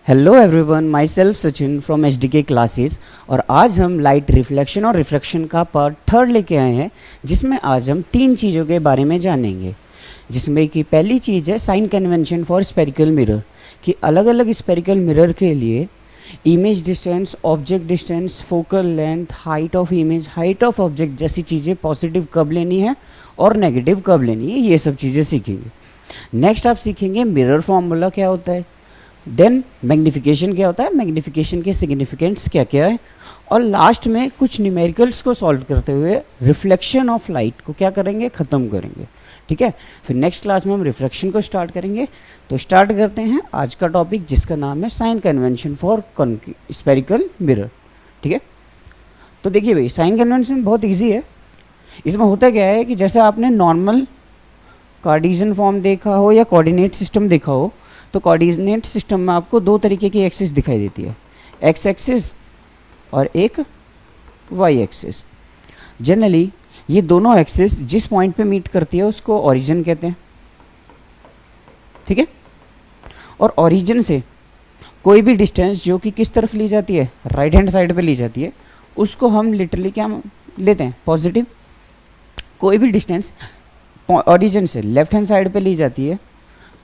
Hello everyone, my self Sachin from HDK classes. और आज हम लाइट रिफ्लेक्शन और रिफ्रैक्शन का पार्ट 3 लेके आए हैं, जिसमें आज हम 3 चीज़ों के बारे में जानेंगे। जिसमें कि पहली चीज़ है sign convention for spherical mirror, कि अलग अलग स्पेरिकल मिरर के लिए image distance, object distance, focal length, height of image, height of object जैसी चीज़ें पॉजिटिव कब लेनी है और नेगेटिव कब लेनी है, ये सब चीज़ें सीखेंगे। नेक्स्ट आप सीखेंगे मिरर फॉर्मूला क्या होता है, देन मैग्नीफिकेशन क्या होता है, मैग्नीफिकेशन के सिग्निफिकेंट्स क्या क्या है, और लास्ट में कुछ न्यूमेरिकल्स को सॉल्व करते हुए रिफ्लेक्शन ऑफ लाइट को क्या करेंगे, ख़त्म करेंगे। ठीक है, फिर नेक्स्ट क्लास में हम रिफ्रैक्शन को स्टार्ट करेंगे। तो स्टार्ट करते हैं आज का टॉपिक, जिसका नाम है sign convention for spherical mirror. ठीक है, तो देखिए भाई, साइन कन्वेंशन बहुत ईजी है। इसमें होता क्या है कि जैसे आपने नॉर्मल कार्टेशियन फॉर्म देखा हो या कोऑर्डिनेट सिस्टम देखा हो, तो कोऑर्डिनेट सिस्टम में आपको 2 तरीके की एक्सिस दिखाई देती है, एक्स एक्सिस और एक वाई एक्सिस। जनरली ये दोनों एक्सिस जिस पॉइंट पे मीट करती है उसको ओरिजिन कहते हैं। ठीक है, और ओरिजिन से कोई भी डिस्टेंस जो कि किस तरफ ली जाती है, राइट हैंड साइड पे ली जाती है, उसको हम लिटरली क्या लेते हैं, पॉजिटिव। कोई भी डिस्टेंस ओरिजिन से लेफ्ट हैंड साइड पे ली जाती है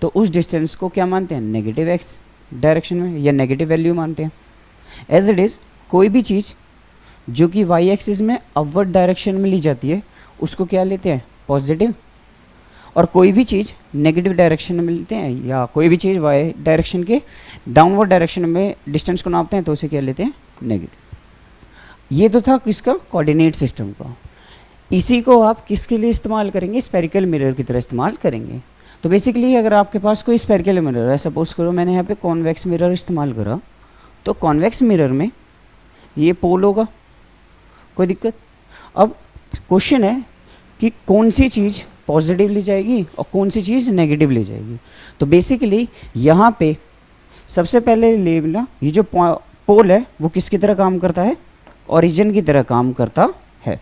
तो उस डिस्टेंस को क्या मानते हैं, नेगेटिव एक्स डायरेक्शन में या नेगेटिव वैल्यू मानते हैं। एज इट इज़ कोई भी चीज़ जो कि वाई एक्सिस में अपवर्ड डायरेक्शन में ली जाती है उसको क्या लेते हैं, पॉजिटिव। और कोई भी चीज़ नेगेटिव डायरेक्शन में लेते हैं, या कोई भी चीज़ वाई डायरेक्शन के डाउनवर्ड डायरेक्शन में डिस्टेंस को नापते हैं तो उसे क्या लेते हैं, नेगेटिव। ये तो था किसका, कोऑर्डिनेट सिस्टम का। इसी को आप किसके लिए इस्तेमाल करेंगे, स्पेरिकल मिरर की तरह इस्तेमाल करेंगे। तो बेसिकली अगर आपके पास कोई स्पेरिकल मिरर है, सपोज करो मैंने यहाँ पे कॉन्वेक्स मिरर इस्तेमाल करा, तो कॉन्वेक्स मिरर में ये पोल होगा, कोई दिक्कत। अब क्वेश्चन है कि कौन सी चीज़ पॉजिटिव ली जाएगी और कौन सी चीज़ नेगेटिव ली जाएगी। तो बेसिकली यहाँ पे सबसे पहले लेना, ये जो पोल है वो किसकी तरह काम करता है, ओरिजिन की तरह काम करता है।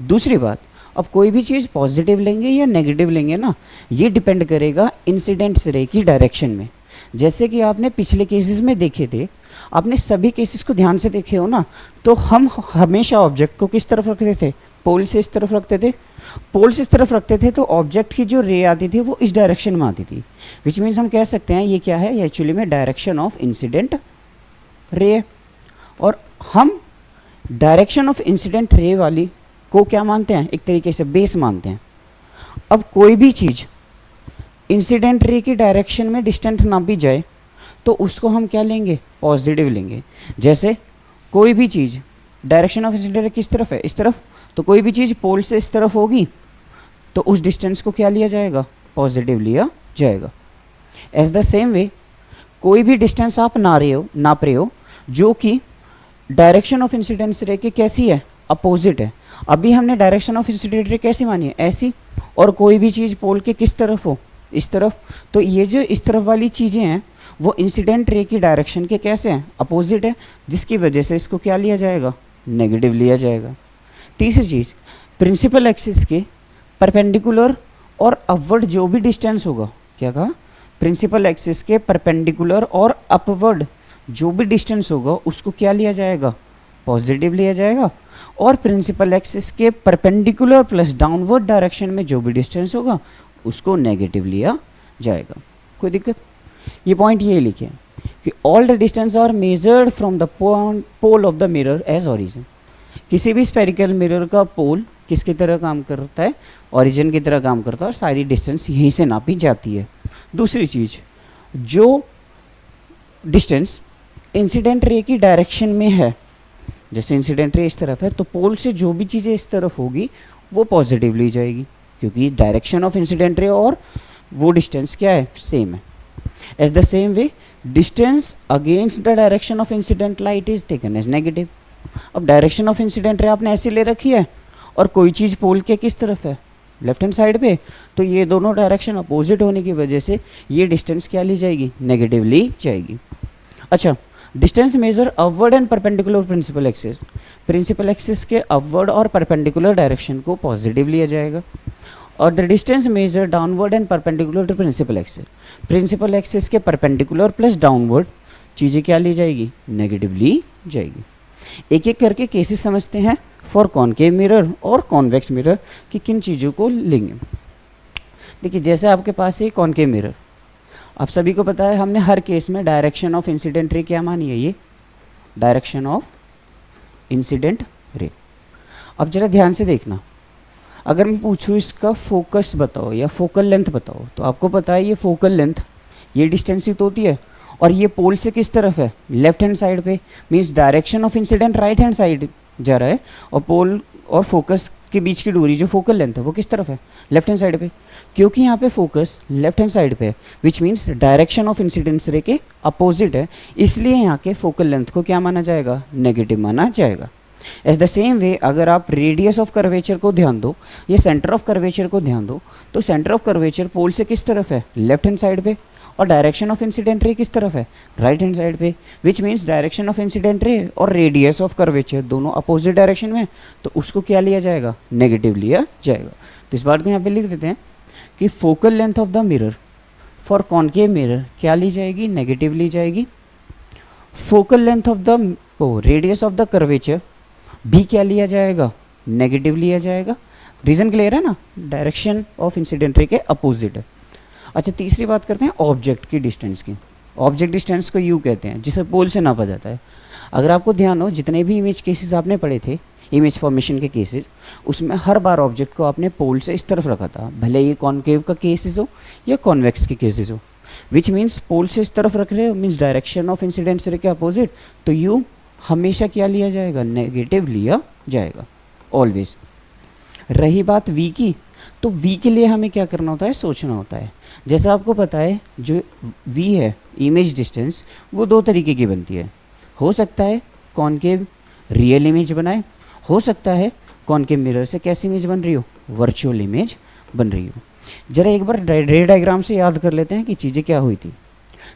दूसरी बात, अब कोई भी चीज़ पॉजिटिव लेंगे या नेगेटिव लेंगे ना, ये डिपेंड करेगा इंसिडेंट रे की डायरेक्शन में। जैसे कि आपने पिछले केसेस में देखे थे, आपने सभी केसेस को ध्यान से देखे हो ना, तो हम हमेशा ऑब्जेक्ट को किस तरफ रखते थे, पोल से इस तरफ रखते थे। पोल से इस तरफ रखते थे तो ऑब्जेक्ट की जो रे आती थी वो इस डायरेक्शन में आती थी, विच मीन्स हम कह सकते हैं ये क्या है, ये एक्चुअली में डायरेक्शन ऑफ इंसिडेंट रे है। और हम डायरेक्शन ऑफ इंसिडेंट रे वाली को क्या मानते हैं, एक तरीके से बेस मानते हैं। अब कोई भी चीज़ इंसिडेंट रे की डायरेक्शन में डिस्टेंस नापी जाए तो उसको हम क्या लेंगे, पॉजिटिव लेंगे। जैसे कोई भी चीज़ डायरेक्शन ऑफ इंसिडेंट रे किस तरफ है, इस तरफ, तो कोई भी चीज़ पोल से इस तरफ होगी तो उस डिस्टेंस को क्या लिया जाएगा, पॉजिटिव लिया जाएगा। एज द सेम वे कोई भी डिस्टेंस आप नाप रहे हो जो कि डायरेक्शन ऑफ इंसिडेंस रे की कैसी है, अपोजिट है। अभी हमने डायरेक्शन ऑफ इंसिडेंट रे कैसी मानी है, ऐसी। और कोई भी चीज़ पोल के किस तरफ हो, इस तरफ, तो ये जो इस तरफ वाली चीज़ें हैं वो इंसिडेंट रे की डायरेक्शन के कैसे हैं, अपोजिट है, जिसकी वजह से इसको क्या लिया जाएगा, नेगेटिव लिया जाएगा। तीसरी चीज़, प्रिंसिपल एक्सिस के परपेंडिकुलर और अपवर्ड जो भी डिस्टेंस होगा, क्या कहा, प्रिंसिपल एक्सिस के परपेंडिकुलर और अपवर्ड जो भी डिस्टेंस होगा उसको क्या लिया जाएगा, पॉजिटिव लिया जाएगा। और प्रिंसिपल एक्सिस के परपेंडिकुलर प्लस डाउनवर्ड डायरेक्शन में जो भी डिस्टेंस होगा उसको नेगेटिव लिया जाएगा। कोई दिक्कत, ये पॉइंट ये लिखे कि all the distance are measured from the pole of the mirror as origin. किसी भी स्पेरिकल मिरर का पोल किसकी तरह काम करता है, ओरिजिन की तरह काम करता है, और सारी डिस्टेंस यहीं से नापी जाती है। दूसरी चीज़, जो डिस्टेंस इंसिडेंट रे की डायरेक्शन में है, जैसे इंसिडेंट रे इस तरफ है तो पोल से जो भी चीज़ें इस तरफ होगी वो पॉजिटिव ली जाएगी, क्योंकि डायरेक्शन ऑफ इंसिडेंट रे और वो डिस्टेंस क्या है, सेम है। As the same way distance against the direction of incident light is taken as negative. अब डायरेक्शन ऑफ इंसिडेंट रे आपने ऐसे ले रखी है और कोई चीज़ पोल के किस तरफ है, लेफ्ट हैंड साइड पे, तो ये दोनों डायरेक्शन अपोजिट होने की वजह से ये डिस्टेंस क्या ली जाएगी, नेगेटिव ली जाएगी। अच्छा, distance measure upward and perpendicular principal axis, principal axis के अपवर्ड और परपेंडिकुलर डायरेक्शन को पॉजिटिव लिया जाएगा। और the distance measure downward and perpendicular to principal axis के परपेंडिकुलर प्लस डाउनवर्ड चीज़ें क्या ली जाएगी, नेगेटिव ली जाएगी। एक एक करके केसेस समझते हैं फॉर कॉनकेव मिरर और कॉन्वेक्स मिरर कि किन चीज़ों को लेंगे। देखिए जैसे आपके पास है कॉनकेव मिरर, आप सभी को पता है हमने हर केस में डायरेक्शन ऑफ इंसिडेंट रे क्या मानी है, ये डायरेक्शन ऑफ इंसिडेंट रे। अब जरा ध्यान से देखना, अगर मैं पूछूँ इसका फोकस बताओ या फोकल लेंथ बताओ, तो आपको पता है ये फोकल लेंथ ये डिस्टेंस ही तो होती है, और ये पोल से किस तरफ है, लेफ्ट हैंड साइड पे, means direction of incident right hand side जा रहा है, और पोल और फोकस के बीच की दूरी जो फोकल लेंथ है वो किस तरफ है, लेफ्ट हैंड साइड पे। क्योंकि यहाँ पे फोकस लेफ्ट हैंड साइड पे है, which means direction of incidence रे के अपोजिट है, इसलिए यहाँ के फोकल लेंथ को क्या माना जाएगा, नेगेटिव माना जाएगा। एज द सेम वे अगर आप रेडियस ऑफ कर्वेचर को ध्यान दो या सेंटर ऑफ कर्वेचर को ध्यान दो, तो सेंटर ऑफ कर्वेचर पोल से किस तरफ है, लेफ्ट हैंड साइड पे, और डायरेक्शन ऑफ इंसिडेंट रे किस तरफ है, राइट हैंड साइड पे, which means direction of incident रे और रेडियस ऑफ कर्वेचर दोनों अपोजिट डायरेक्शन में, तो उसको क्या लिया जाएगा, नेगेटिव लिया जाएगा। तो इस बात को यहाँ पे लिख देते हैं कि focal length of the mirror for concave mirror क्या ली जाएगी, नेगेटिव ली जाएगी। Focal length of the radius of the curvature भी क्या लिया जाएगा, नेगेटिव लिया जाएगा। रीजन क्लियर है ना, डायरेक्शन ऑफ इंसिडेंट रे के अपोजिट है। अच्छा तीसरी बात करते हैं ऑब्जेक्ट की डिस्टेंस की। ऑब्जेक्ट डिस्टेंस को यू कहते हैं, जिसे पोल से नापा जाता है। अगर आपको ध्यान हो जितने भी इमेज केसेस आपने पढ़े थे, इमेज फॉर्मेशन के केसेस, उसमें हर बार ऑब्जेक्ट को आपने पोल से इस तरफ रखा था, भले ये कॉनकेव का केसेस हो या कॉन्वेक्स के केसेस हो, विच मीन्स पोल से इस तरफ रख रहे हो, मीन्स डायरेक्शन ऑफ इंसिडेंस रे के अपोजिट, तो यू हमेशा क्या लिया जाएगा, नेगेटिव लिया जाएगा ऑलवेज। रही बात वी की, तो वी के लिए हमें क्या करना होता है, सोचना होता है। जैसा आपको पता है जो वी है इमेज डिस्टेंस, वो दो तरीके की बनती है। हो सकता है कॉनकेव रियल इमेज बनाए, हो सकता है कॉनकेव मिरर से कैसी इमेज बन रही हो, वर्चुअल इमेज बन रही हो। जरा एक बार रे डायग्राम से याद कर लेते हैं कि चीज़ें क्या हुई थी।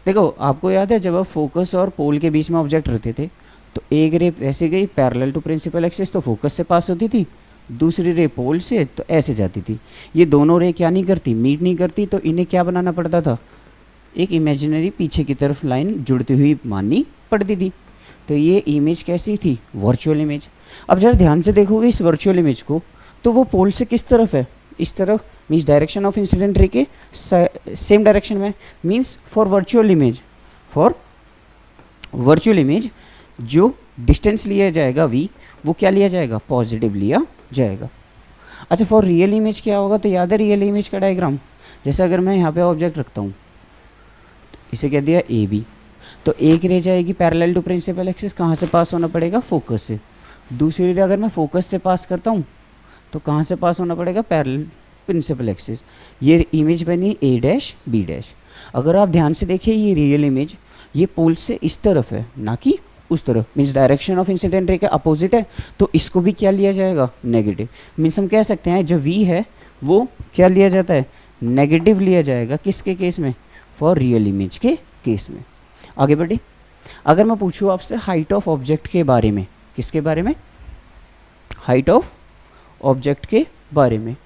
देखो आपको याद है जब आप फोकस और पोल के बीच में ऑब्जेक्ट रहते थे, तो एक रे ऐसे गई पैरेलल टू प्रिंसिपल एक्सिस, तो फोकस से पास होती थी, दूसरी रे पोल से तो ऐसे जाती थी। ये दोनों रे क्या नहीं करती, मीट नहीं करती, तो इन्हें क्या बनाना पड़ता था, एक इमेजिनरी पीछे की तरफ लाइन जुड़ती हुई माननी पड़ती थी। तो ये इमेज कैसी थी, वर्चुअल इमेज। अब जरा ध्यान से देखोगे इस वर्चुअल इमेज को, तो वो पोल से किस तरफ है, इस तरफ, मीन्स डायरेक्शन ऑफ इंसिडेंट रे के सेम डायरेक्शन में। मीन्स फॉर वर्चुअल इमेज जो डिस्टेंस लिया जाएगा v, वो क्या लिया जाएगा, पॉजिटिव लिया जाएगा। अच्छा फॉर रियल इमेज क्या होगा, तो याद है रियल इमेज का डायग्राम, जैसे अगर मैं यहाँ पे ऑब्जेक्ट रखता हूँ, तो इसे कह दिया ए बी, तो एक रे जाएगी पैरेलल टू प्रिंसिपल एक्सिस, कहाँ से पास होना पड़ेगा, फोकस से। दूसरी रे अगर मैं फोकस से पास करता हूँ, तो कहाँ से पास होना पड़ेगा, पैरेलल प्रिंसिपल एक्सिस। ये इमेज बनी ए डैश बी डैश। अगर आप ध्यान से देखिए ये रियल इमेज, ये पोल से इस तरफ है ना कि उस तरफ, मीन्स डायरेक्शन ऑफ इंसिडेंट रे के अपोजिट है, तो इसको भी क्या लिया जाएगा, नेगेटिव। मीन्स हम कह सकते हैं जो v है वो क्या लिया जाता है, नेगेटिव लिया जाएगा। किसके केस में, फॉर रियल इमेज के केस में। आगे बढ़े, अगर मैं पूछूँ आपसे हाइट ऑफ ऑब्जेक्ट के बारे में, किसके बारे में, हाइट ऑफ ऑब्जेक्ट के बारे में,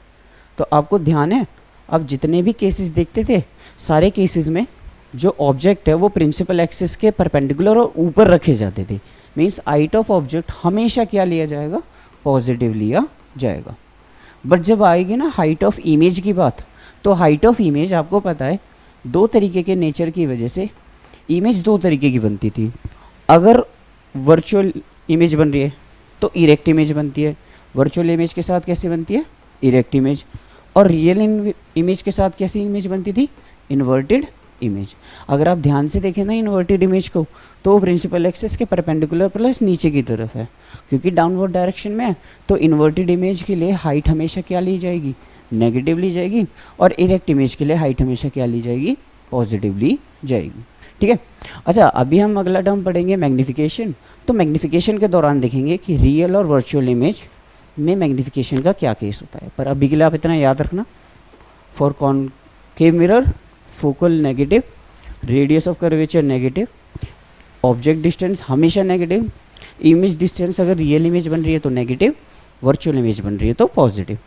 तो आपको ध्यान है आप जितने भी केसेस देखते थे, सारे केसेस में जो ऑब्जेक्ट है वो प्रिंसिपल एक्सिस के परपेंडिकुलर और ऊपर रखे जाते थे। मीन्स हाइट ऑफ ऑब्जेक्ट हमेशा क्या लिया जाएगा, पॉजिटिव लिया जाएगा। बट जब आएगी ना हाइट ऑफ इमेज की बात, तो हाइट ऑफ इमेज आपको पता है दो तरीके के नेचर की वजह से इमेज दो तरीके की बनती थी। अगर वर्चुअल इमेज बन रही है तो इरेक्ट इमेज बनती है, वर्चुअल इमेज के साथ कैसे बनती है, इरेक्ट इमेज। और रियल इमेज के साथ कैसी इमेज बनती थी, इन्वर्टेड इमेज। अगर आप ध्यान से देखें ना इन्वर्टेड इमेज को, तो वो प्रिंसिपल एक्सिस के परपेंडिकुलर प्लस नीचे की तरफ है, क्योंकि डाउनवर्ड डायरेक्शन में है। तो इन्वर्टेड इमेज के लिए हाइट हमेशा क्या ली जाएगी, नेगेटिव ली जाएगी, और इरेक्ट इमेज के लिए हाइट हमेशा क्या ली जाएगी, पॉजिटिव ली जाएगी। ठीक है। अच्छा अभी हम अगला टर्म पढ़ेंगे मैग्निफिकेशन। तो मैग्निफिकेशन के दौरान देखेंगे कि रियल और वर्चुअल इमेज में मैग्निफिकेशन का क्या केस होता है। पर अभी के लिए आप इतना याद रखना, for concave mirror focal negative, radius of curvature negative, object distance हमेशा नेगेटिव, इमेज डिस्टेंस अगर रियल इमेज बन रही है तो नेगेटिव, वर्चुअल इमेज बन रही है तो पॉजिटिव।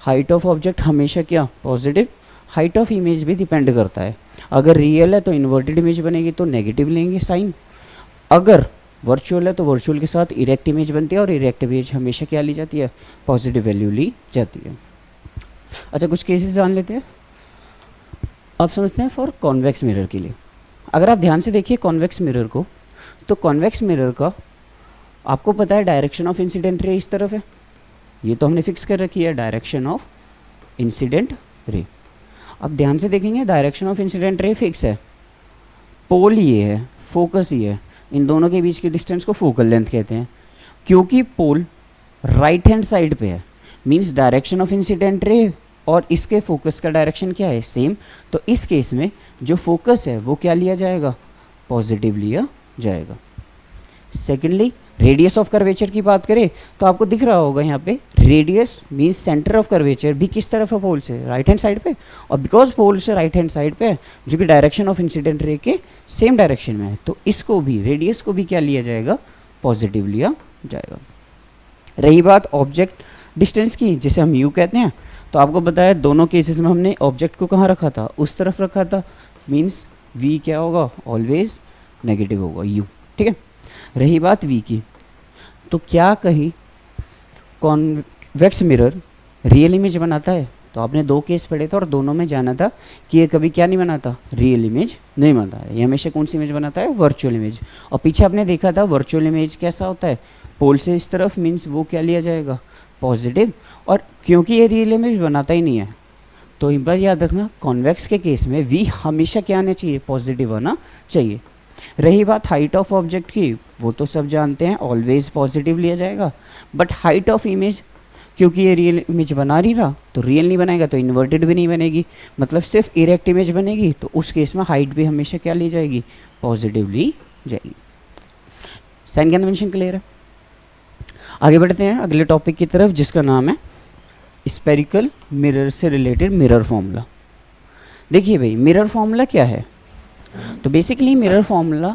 हाइट ऑफ ऑब्जेक्ट हमेशा क्या, पॉजिटिव। हाइट ऑफ इमेज भी डिपेंड करता है, अगर रियल है तो इन्वर्टेड इमेज बनेगी तो नेगेटिव लेंगे साइन, अगर वर्चुअल है तो वर्चुअल के साथ इरेक्ट इमेज बनती है, और इरेक्ट इमेज हमेशा क्या ली जाती है, पॉजिटिव वैल्यू ली जाती है। अच्छा, कुछ केसेस जान लेते हैं। आप समझते हैं फॉर कॉन्वेक्स मिरर के लिए, अगर आप ध्यान से देखिए कॉन्वेक्स मिरर को, तो कॉन्वेक्स मिरर का आपको पता है डायरेक्शन ऑफ इंसिडेंट रे इस तरफ है, ये तो हमने फिक्स कर रखी है डायरेक्शन ऑफ इंसिडेंट रे। अब ध्यान से देखेंगे डायरेक्शन ऑफ इंसिडेंट रे फिक्स है, पोल ये है, फोकस ये है, इन दोनों के बीच की डिस्टेंस को फोकल लेंथ कहते हैं। क्योंकि पोल राइट हैंड साइड पे है, मींस डायरेक्शन ऑफ इंसिडेंट रे और इसके फोकस का डायरेक्शन क्या है, सेम। तो इस केस में जो फोकस है वो क्या लिया जाएगा, पॉजिटिव लिया जाएगा। सेकेंडली, रेडियस ऑफ कर्वेचर की बात करें तो आपको दिख रहा होगा यहाँ पे radius means centre of curvature भी किस तरफ है, पोल से राइट हैंड साइड पे, और बिकॉज पोल से राइट हैंड साइड पे है जो कि डायरेक्शन ऑफ इंसिडेंट रे के सेम डायरेक्शन में है, तो इसको भी रेडियस को भी क्या लिया जाएगा, पॉजिटिव लिया जाएगा। रही बात ऑब्जेक्ट डिस्टेंस की, जिसे हम यू कहते हैं, तो आपको बताया दोनों केसेस में हमने ऑब्जेक्ट को कहाँ रखा था, उस तरफ रखा था, मीन्स वी क्या होगा, ऑलवेज नेगेटिव होगा यू, ठीक है। रही बात वी की, तो क्या कहीं कॉन्वेक्स मिरर रियल इमेज बनाता है, तो आपने दो केस पढ़े थे और दोनों में जाना था कि ये कभी क्या नहीं बनाता, रियल इमेज नहीं बनता है, ये हमेशा कौन सी इमेज बनाता है, वर्चुअल इमेज। और पीछे आपने देखा था वर्चुअल इमेज कैसा होता है, पोल से इस तरफ, मीन्स वो क्या लिया जाएगा, पॉजिटिव। और क्योंकि ये रियल इमेज बनाता ही नहीं है, तो एक बार याद रखना कॉन्वेक्स के केस में वी हमेशा क्या आना चाहिए, पॉजिटिव आना चाहिए। रही बात हाइट ऑफ ऑब्जेक्ट की, वो तो सब जानते हैं ऑलवेज पॉजिटिव लिया जाएगा, बट हाइट ऑफ इमेज क्योंकि ये रियल इमेज बना नहीं रहा, तो रियल नहीं बनेगा तो इन्वर्टेड भी नहीं बनेगी, मतलब सिर्फ इरेक्ट इमेज बनेगी, तो उस केस में हाइट भी हमेशा क्या ली जाएगी, पॉजिटिव ली जाएगी। साइन कन्वेंशन क्लियर है। आगे बढ़ते हैं अगले टॉपिक की तरफ, जिसका नाम है स्पेरिकल मिरर से रिलेटेड मिरर फॉर्मूला। देखिए भाई, मिरर फॉर्मूला क्या है, तो बेसिकली मिरर फॉर्मूला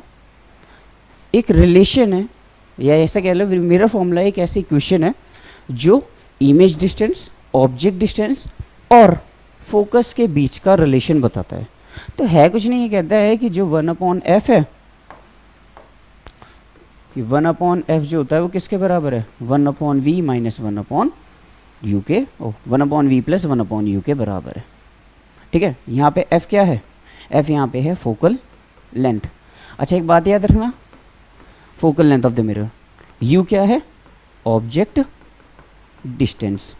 एक रिलेशन है, या ऐसा कह लो मिरर फॉर्मूला एक ऐसी इक्वेशन है जो इमेज डिस्टेंस, ऑब्जेक्ट डिस्टेंस और फोकस के बीच का रिलेशन बताता है। तो है कुछ नहीं, ये कहता है कि जो 1/f है, कि 1/f जो होता है वो किसके बराबर है, 1/v माइनस 1/u के, 1/v प्लस 1/u के बराबर है, ठीक है। यहाँ पे f क्या है, f यहाँ पे है फोकल लेंथ। अच्छा, एक बात याद रखना, focal length of the mirror, u क्या है, ऑब्जेक्ट डिस्टेंस,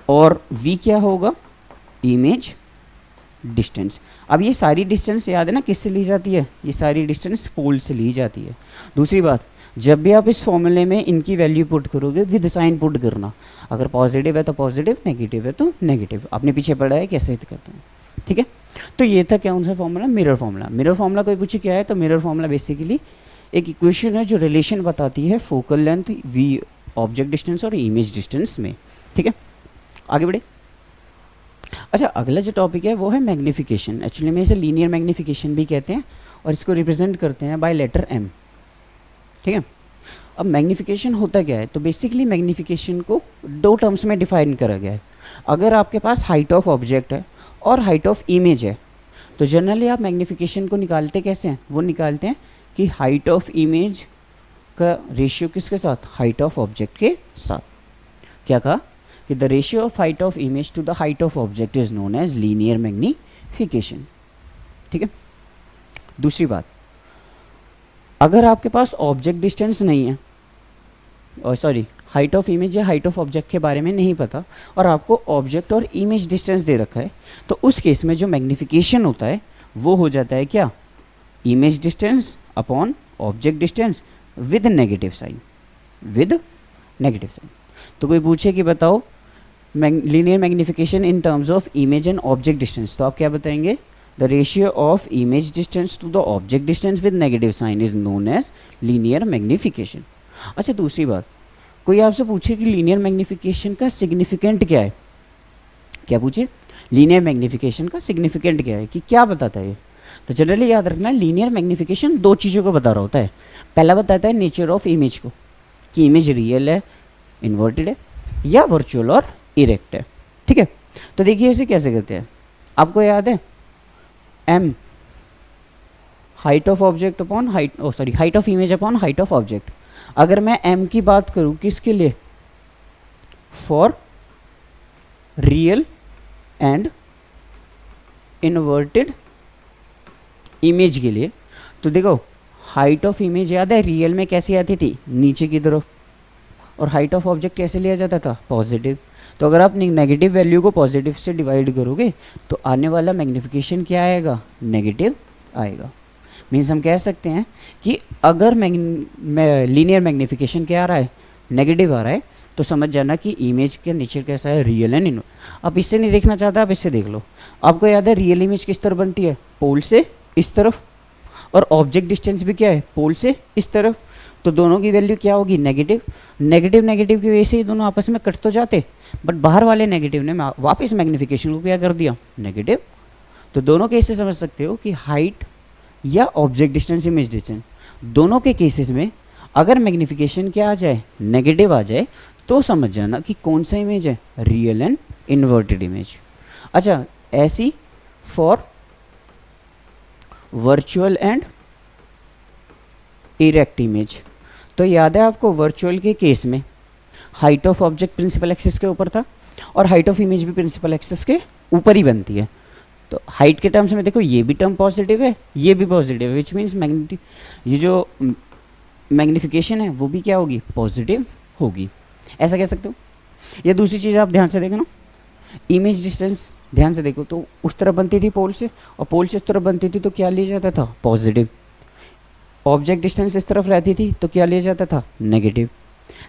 और v क्या होगा, इमेज डिस्टेंस। अब ये सारी डिस्टेंस याद है ना किससे ली जाती है, ये सारी डिस्टेंस पोल से ली जाती है। दूसरी बात, जब भी आप इस फॉर्मूले में इनकी वैल्यू पुट करोगे विद साइन पुट करना, अगर पॉजिटिव है तो पॉजिटिव, नेगेटिव है तो नेगेटिव, आपने पीछे पढ़ा है कैसे करते हैं, ठीक है। तो ये था क्या उनसे formula, mirror formula. Mirror formula कोई पूछे क्या है, तो मिरर फॉर्मूला बेसिकली एक इक्वेशन है जो रिलेशन बताती है focal length, v object distance और इमेज डिस्टेंस में, ठीक है। आगे बढ़े। अच्छा, अगला जो टॉपिक है वो है मैग्निफिकेशन। एक्चुअली में इसे लीनियर मैग्निफिकेशन भी कहते हैं और इसको रिप्रेजेंट करते हैं बाय लेटर m, ठीक है। अब मैग्निफिकेशन होता क्या है, तो बेसिकली मैग्निफिकेशन को दो टर्म्स में डिफाइन करा गया है। अगर आपके पास हाइट ऑफ ऑब्जेक्ट है और हाइट ऑफ इमेज है, तो जनरली आप मैग्निफिकेशन को निकालते कैसे हैं, वो निकालते हैं कि हाइट ऑफ इमेज का रेशियो किसके साथ, हाइट ऑफ ऑब्जेक्ट के साथ। क्या कहा कि the ratio of height of image to the height of object is known as linear magnification, ठीक है। दूसरी बात, अगर आपके पास ऑब्जेक्ट डिस्टेंस नहीं है, और सॉरी हाइट ऑफ इमेज या हाइट ऑफ ऑब्जेक्ट के बारे में नहीं पता, और आपको ऑब्जेक्ट और इमेज डिस्टेंस दे रखा है, तो उस केस में जो मैग्निफिकेशन होता है वो हो जाता है क्या, image distance upon object distance with negative sign, with negative sign. तो कोई पूछे कि बताओ linear magnification in terms of image and object distance, तो आप क्या बताएंगे, the ratio of image distance to the object distance with negative sign is known as linear magnification. अच्छा, दूसरी बात, कोई आपसे पूछे कि लीनियर मैग्निफिकेशन का सिग्निफिकेंट क्या है, क्या पूछे, लीनियर मैग्निफिकेशन का सिग्निफिकेंट क्या है, कि क्या बताता है ये, तो जनरली याद रखना लीनियर मैग्निफिकेशन दो चीज़ों को बता रहा होता है। पहला बताता है नेचर ऑफ इमेज को, कि इमेज रियल है, इन्वर्टेड है, या वर्चुअल और इरेक्ट है, ठीक है। तो देखिए इसे कैसे करते हैं, आपको याद है m height of object upon height height of image upon height of object. अगर मैं m की बात करूं किसके लिए, for real and inverted image के लिए, तो देखो हाइट ऑफ इमेज याद है रियल में कैसी आती थी, नीचे की तरफ, और हाइट ऑफ ऑब्जेक्ट कैसे लिया जाता था, पॉजिटिव। तो अगर आप नेगेटिव वैल्यू को पॉजिटिव से डिवाइड करोगे तो आने वाला मैग्नीफिकेशन क्या आएगा, नेगेटिव आएगा। मीन्स हम कह सकते हैं कि अगर लीनियर मैग्नीफिकेशन क्या आ रहा है, नेगेटिव आ रहा है, तो समझ जाना कि इमेज का नेचर कैसा है, रियल एंड इन्वर्टेड। आप इससे नहीं देखना चाहते, आप इससे देख लो। आपको याद है रियल इमेज किस तरफ बनती है, पोल से इस तरफ, और ऑब्जेक्ट डिस्टेंस भी क्या है, पोल से इस तरफ। तो दोनों की वैल्यू क्या होगी, नेगेटिव। नेगेटिव नेगेटिव की वजह से ही दोनों आपस में कट तो जाते, बट बाहर वाले नेगेटिव ने वापस मैग्नीफिकेशन को क्या कर दिया, नेगेटिव। तो दोनों केसेस समझ सकते हो कि हाइट या ऑब्जेक्ट डिस्टेंस, इमेज डिस्टेंस, दोनों के केसेस में अगर मैग्नीफिकेशन क्या आ जाए, नेगेटिव आ जाए, तो समझ जाना कि कौन सा इमेज है, रियल एंड इन्वर्टेड इमेज। अच्छा, ऐसी for virtual and erect image. तो याद है आपको वर्चुअल के केस में height of object principal axis के ऊपर था, और हाइट ऑफ इमेज भी प्रिंसिपल एक्सिस के ऊपर ही बनती है। तो हाइट के टर्म्स में देखो ये भी टर्म पॉजिटिव है, ये भी पॉजिटिव है, विच मीन्स ये जो मैग्नीफिकेशन है वो भी क्या होगी, पॉजिटिव होगी। ऐसा कह सकते हो। या दूसरी चीज़ आप ध्यान से देखो ना, इमेज डिस्टेंस ध्यान से देखो, तो उस तरफ बनती थी पोल से, और पोल से उस तरफ बनती थी तो क्या लिया जाता था, पॉजिटिव। ऑब्जेक्ट डिस्टेंस इस तरफ रहती थी तो क्या लिया जाता था, नेगेटिव।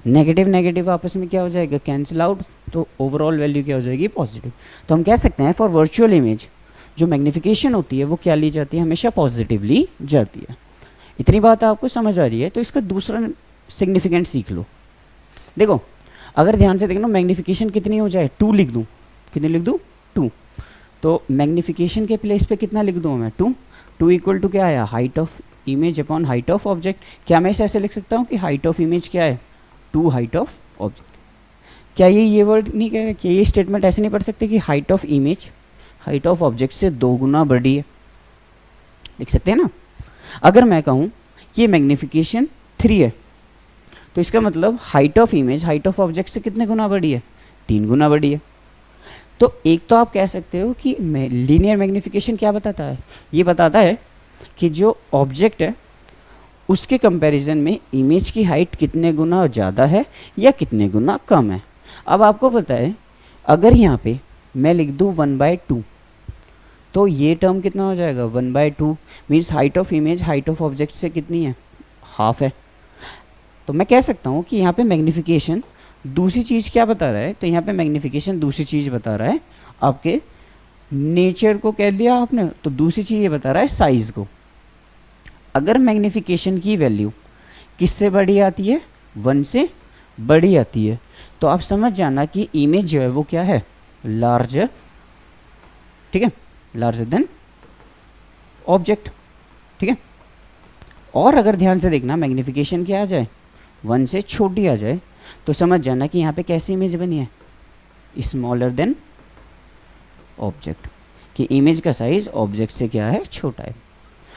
नेगेटिव नेगेटिव आपस में क्या हो जाएगा, कैंसिल आउट, तो ओवरऑल वैल्यू क्या हो जाएगी, पॉजिटिव। तो हम कह सकते हैं फॉर वर्चुअल इमेज जो मैग्नीफिकेशन होती है वो क्या ली जाती है, हमेशा पॉजिटिव ली जाती है। इतनी बात आपको समझ आ रही है, तो इसका दूसरा सिग्निफिकेंट सीख लो। देखो अगर ध्यान से देखना, मैग्नीफिकेशन कितनी हो जाए, 2 लिख दूँ, कितनी लिख दूँ, 2। तो मैग्नीफिकेशन के प्लेस पे कितना लिख दूँ मैं, 2। 2 इक्वल टू क्या आया, height of image upon height of object. क्या मैं इसे ऐसे लिख सकता हूँ कि हाइट ऑफ इमेज क्या है, 2 हाइट ऑफ ऑब्जेक्ट। क्या ये वर्ड नहीं कह रहे, कि ये स्टेटमेंट ऐसे नहीं पढ़ सकते कि height of image height of object से 2 गुना बड़ी है, लिख सकते हैं ना। अगर मैं कहूँ कि ये मैग्नीफिकेशन 3 है, तो इसका मतलब height of image height of object से कितने गुना बड़ी है, 3 गुना बड़ी है। तो एक तो आप कह सकते हो कि लीनियर मैग्नीफिकेशन क्या बताता है, ये बताता है कि जो ऑब्जेक्ट है उसके कंपैरिजन में इमेज की हाइट कितने गुना ज़्यादा है या कितने गुना कम है। अब आपको पता है अगर यहाँ पे मैं लिख दूँ 1/2, तो ये टर्म कितना हो जाएगा, 1/2 means height of image height of object से कितनी है, हाफ है। तो मैं कह सकता हूँ कि यहाँ पे मैग्नीफिकेशन दूसरी चीज़ क्या बता रहा है, तो यहाँ पे मैग्नीफिकेशन दूसरी चीज़ बता रहा है, आपके नेचर को कह दिया आपने, तो दूसरी चीज़ ये बता रहा है साइज़ को। अगर मैग्नीफिकेशन की वैल्यू किससे बड़ी आती है, 1 से बड़ी आती है, तो आप समझ जाना कि इमेज जो है वो क्या है, लार्जर, ठीक है, लार्जर देन ऑब्जेक्ट, ठीक है। और अगर ध्यान से देखना मैग्नीफिकेशन क्या आ जाए, 1 से छोटी आ जाए, तो समझ जाना कि यहाँ पे कैसी इमेज बनी है, स्मॉलर देन ऑब्जेक्ट, कि इमेज का साइज ऑब्जेक्ट से क्या है, छोटा है।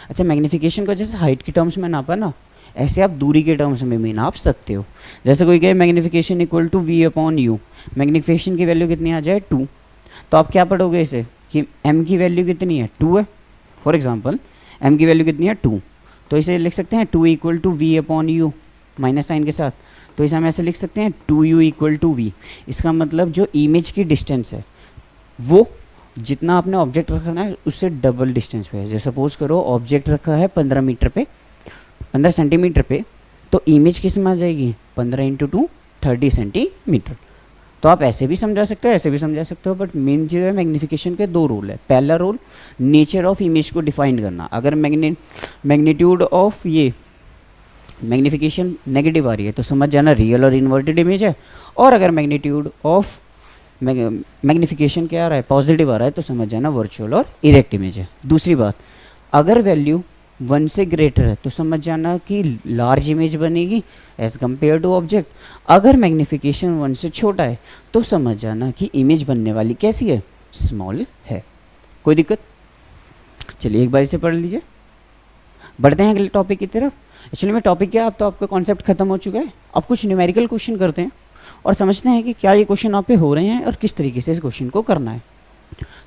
अच्छा, मैग्नीफिकेशन को जैसे हाइट के टर्म्स में नापा ना, ऐसे आप दूरी के टर्म्स में भी नाप सकते हो। जैसे कोई कहे magnification equal to v/u, magnification की वैल्यू कितनी आ जाए, 2, तो आप क्या पढ़ोगे इसे कि m की वैल्यू कितनी है, 2 है। फॉर एग्जांपल m की वैल्यू कितनी है, 2, तो इसे लिख सकते हैं 2 equal to v/u minus sign के साथ, तो इसे हम ऐसे लिख सकते हैं 2u इक्वल टू v। इसका मतलब जो इमेज की डिस्टेंस है वो जितना आपने ऑब्जेक्ट रखना है उससे डबल डिस्टेंस पे है। जैसे सपोज करो ऑब्जेक्ट रखा है 15 मीटर पे, 15 सेंटीमीटर पे, तो इमेज किस में आ जाएगी, 15 × 2 30 सेंटीमीटर। तो आप ऐसे भी समझा सकते हो, ऐसे भी समझा सकते हो, बट मेन जो है मैग्नीफिकेशन के 2 रूल है। पहला रूल नेचर ऑफ इमेज को डिफाइन करना। अगर मैग्नीट्यूड ऑफ ये मैग्नीफिकेशन नेगेटिव आ रही है तो समझ जाना रियल और इन्वर्टेड इमेज है, और अगर मैग्नीट्यूड ऑफ मैग्नीफिकेशन क्या आ रहा है, पॉजिटिव आ रहा है, तो समझ जाना वर्चुअल और इरेक्ट इमेज है। दूसरी बात, अगर वैल्यू 1 से ग्रेटर है तो समझ जाना कि लार्ज इमेज बनेगी एज कम्पेयर टू ऑब्जेक्ट। अगर मैग्नीफिकेशन 1 से छोटा है तो समझ जाना कि इमेज बनने वाली कैसी है, स्मॉल है। कोई दिक्कत? चलिए एक बार इसे पढ़ लीजिए। बढ़ते हैं अगले टॉपिक की तरफ। एक्चुअली में टॉपिक क्या है, अब तो आपका कॉन्सेप्ट खत्म हो चुका है। अब कुछ न्यूमेरिकल क्वेश्चन करते हैं और समझते हैं कि क्या ये क्वेश्चन आप पे हो रहे हैं और किस तरीके से इस क्वेश्चन को करना है।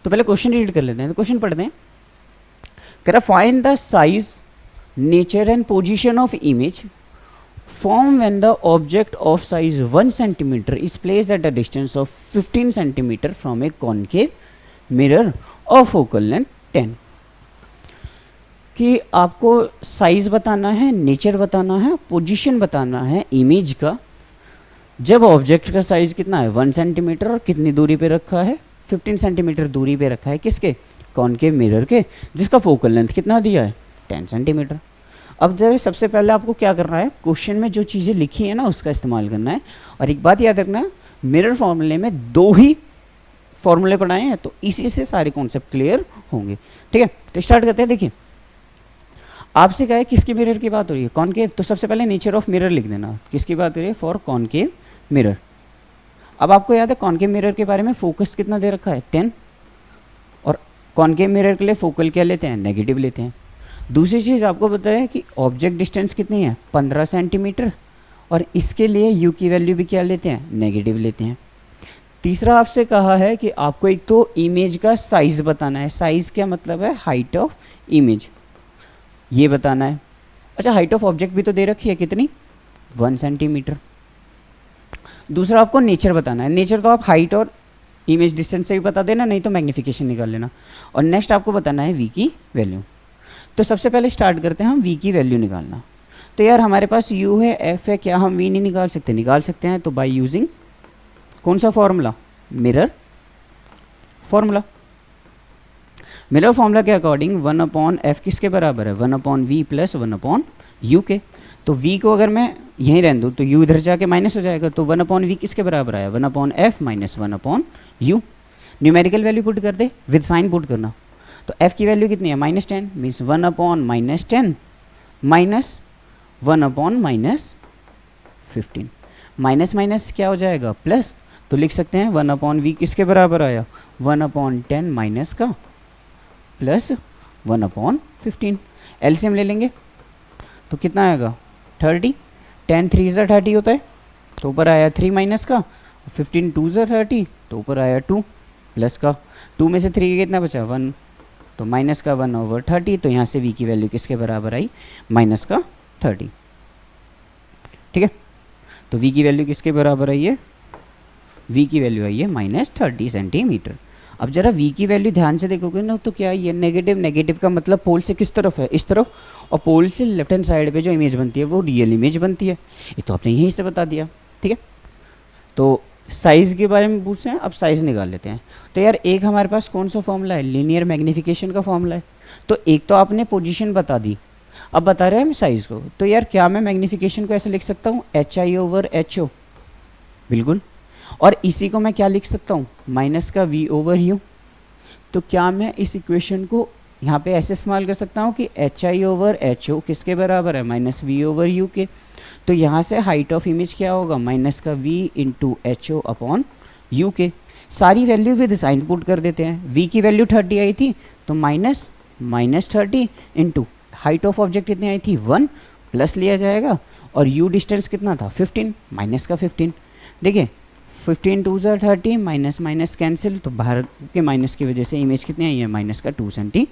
तो पहले क्वेश्चन रीड कर लेते हैं। तो क्वेश्चन पढ़ते हैं। कह रहा find the size, nature and position of image form when the object of size 1 centimeter is placed at a distance of 15 centimeter from a concave mirror of focal length 10। कि आपको साइज बताना है, nature बताना है, position बताना है image का, जब ऑब्जेक्ट का साइज कितना है 1 सेंटीमीटर और कितनी दूरी पे रखा है 15 सेंटीमीटर दूरी पे रखा है किसके, कॉनकेव मिरर के, जिसका फोकल लेंथ कितना दिया है 10 सेंटीमीटर। अब जब सबसे पहले आपको क्या करना है, क्वेश्चन में जो चीज़ें लिखी है ना उसका इस्तेमाल करना है। और एक बात याद रखना, मिरर फॉर्मूले में 2 ही फॉर्मूले पढ़ाए हैं, तो इसी से सारे कॉन्सेप्ट क्लियर होंगे। ठीक है, तो स्टार्ट करते हैं। देखिए आपसे क्या है, किसकी मिरर की बात हो रही है, कॉनकेव, तो सबसे पहले नेचर ऑफ मिरर लिख देना। किसकी बात हो रही है, फॉर कॉनकेव मिरर। अब आपको याद है कॉनकेव मिरर के बारे में फोकस कितना दे रखा है 10, और कॉनकेव मिरर के लिए फोकल क्या लेते हैं, नेगेटिव लेते हैं। दूसरी चीज़ आपको पता है कि ऑब्जेक्ट डिस्टेंस कितनी है 15 सेंटीमीटर, और इसके लिए यू की वैल्यू भी क्या लेते हैं, नेगेटिव लेते हैं। तीसरा आपसे कहा है कि आपको एक तो इमेज का साइज बताना है। साइज क्या मतलब है, हाइट ऑफ इमेज, ये बताना है। अच्छा, हाइट ऑफ ऑब्जेक्ट भी तो दे रखी है, कितनी 1 सेंटीमीटर। दूसरा आपको नेचर बताना है। नेचर तो आप हाइट और इमेज डिस्टेंस से भी बता देना, नहीं तो मैग्नीफिकेशन निकाल लेना। और नेक्स्ट आपको बताना है वी की वैल्यू। तो सबसे पहले स्टार्ट करते हैं हम वी की वैल्यू निकालना। तो यार हमारे पास u है, f है, क्या हम v नहीं निकाल सकते, निकाल सकते हैं। तो बाय यूजिंग कौन सा formula, mirror formula. Mirror formula के अकॉर्डिंग 1/f किसके बराबर है, 1/v प्लस 1/u के। तो v को अगर मैं यहीं रहने दूँ तो u इधर जाके माइनस हो जाएगा, तो 1/v किसके बराबर आया, 1/f minus 1/u। Numerical value put कर दे, विद साइन पुट करना। तो f की वैल्यू कितनी है, -10, मीन्स 1/-10 माइनस 1/-15। माइनस माइनस क्या हो जाएगा, प्लस। तो लिख सकते हैं 1/v किसके बराबर आया, 1/10 माइनस का प्लस 1/15। एलसीएम ले लेंगे तो कितना आएगा 30, 10 3 ज़ा 30 होता है, तो ऊपर आया 3 माइनस का, 15 2 ज़ा 30, तो ऊपर आया 2 प्लस का। 2 में से 3 कितना बचा 1, तो माइनस का 1/30। तो यहाँ से v की वैल्यू किसके बराबर आई, माइनस का 30। ठीक है, तो v की वैल्यू किसके बराबर आई है, v की वैल्यू आई है -30 सेंटीमीटर। अब जरा v की वैल्यू ध्यान से देखोगे ना, तो क्या है ये नेगेटिव, नेगेटिव का मतलब पोल से किस तरफ है, इस तरफ, और पोल से लेफ्ट हैंड साइड पे जो इमेज बनती है वो रियल इमेज बनती है। ये तो आपने यहीं से बता दिया। ठीक है, तो साइज़ के बारे में पूछते हैं, अब साइज़ निकाल लेते हैं। तो यार एक हमारे पास कौन सा फॉर्मूला है, लीनियर मैग्नीफिकेशन का फॉर्मूला है। तो एक तो आपने पोजीशन बता दी, अब बता रहे हैं हम साइज़ को। तो यार क्या मैं मैग्नीफिकेशन को ऐसे लिख सकता हूँ HI/HO, बिल्कुल। और इसी को मैं क्या लिख सकता हूँ, माइनस का V/U। तो क्या मैं इस इक्वेशन को यहाँ पे ऐसे इस्तेमाल कर सकता हूँ कि HI/HO किसके बराबर है, -V/U के। तो यहाँ से हाइट ऑफ इमेज क्या होगा, माइनस का v इंटू HO/u के। सारी वैल्यू विद साइन पुट कर देते हैं। v की वैल्यू 30 आई थी, तो -30 इंटू हाइट ऑफ ऑब्जेक्ट कितनी आई थी 1, प्लस लिया जाएगा, और u डिस्टेंस कितना था 15, माइनस का 15। देखिए 15 2 ज़ा 30, माइनस माइनस कैंसिल, तो बाहर के माइनस की वजह से इमेज कितनी आई है, माइनस का 2 सेंटी।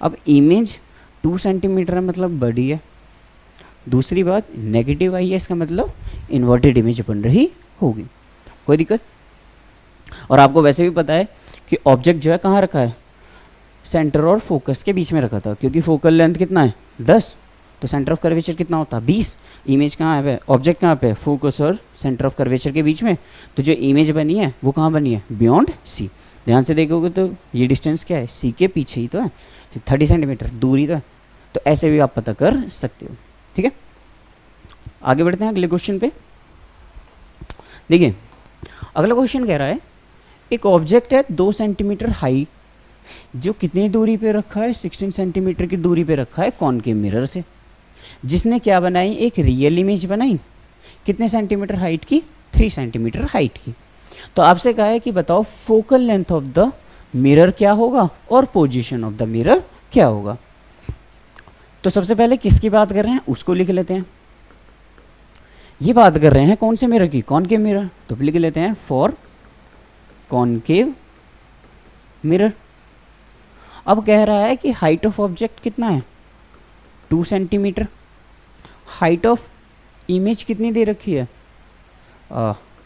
अब इमेज 2 सेंटीमीटर मतलब बड़ी है। दूसरी बात नेगेटिव आई है, इसका मतलब इन्वर्टेड इमेज बन रही होगी, कोई दिक्कत। और आपको वैसे भी पता है कि ऑब्जेक्ट जो है कहाँ रखा है, सेंटर और फोकस के बीच में रखा था, क्योंकि फोकल लेंथ कितना है 10, तो सेंटर ऑफ कर्वेचर कितना होता है 20। इमेज कहाँ है, ऑब्जेक्ट कहाँ पे, फोकस और सेंटर ऑफ कर्वेचर के बीच में। तो जो इमेज बनी है वो कहाँ बनी है, बियॉन्ड सी। ध्यान से देखोगे तो ये डिस्टेंस क्या है, सी के पीछे ही तो है, 30 सेंटीमीटर दूरी तो है। तो ऐसे भी आप पता कर सकते हो। ठीक है, आगे बढ़ते हैं अगले क्वेश्चन पे। देखिए अगला क्वेश्चन कह रहा है एक ऑब्जेक्ट है 2 सेंटीमीटर हाई, जो कितनी दूरी पे रखा है, 16 सेंटीमीटर की दूरी पे रखा है कॉनकेव मिरर से, जिसने क्या बनाई, एक रियल इमेज बनाई, कितने सेंटीमीटर हाइट की, 3 सेंटीमीटर हाइट की। तो आपसे कहा है कि बताओ focal length of the mirror क्या होगा और पोजीशन ऑफ द मिरर क्या होगा। तो सबसे पहले किसकी बात कर रहे हैं उसको लिख लेते हैं। ये बात कर रहे हैं कौन से मिरर की, कॉनकेव मिरर, तो लिख लेते हैं फॉर कॉनकेव मिरर। अब कह रहा है कि हाइट ऑफ ऑब्जेक्ट कितना है 2 सेंटीमीटर, हाइट ऑफ इमेज कितनी दे रखी है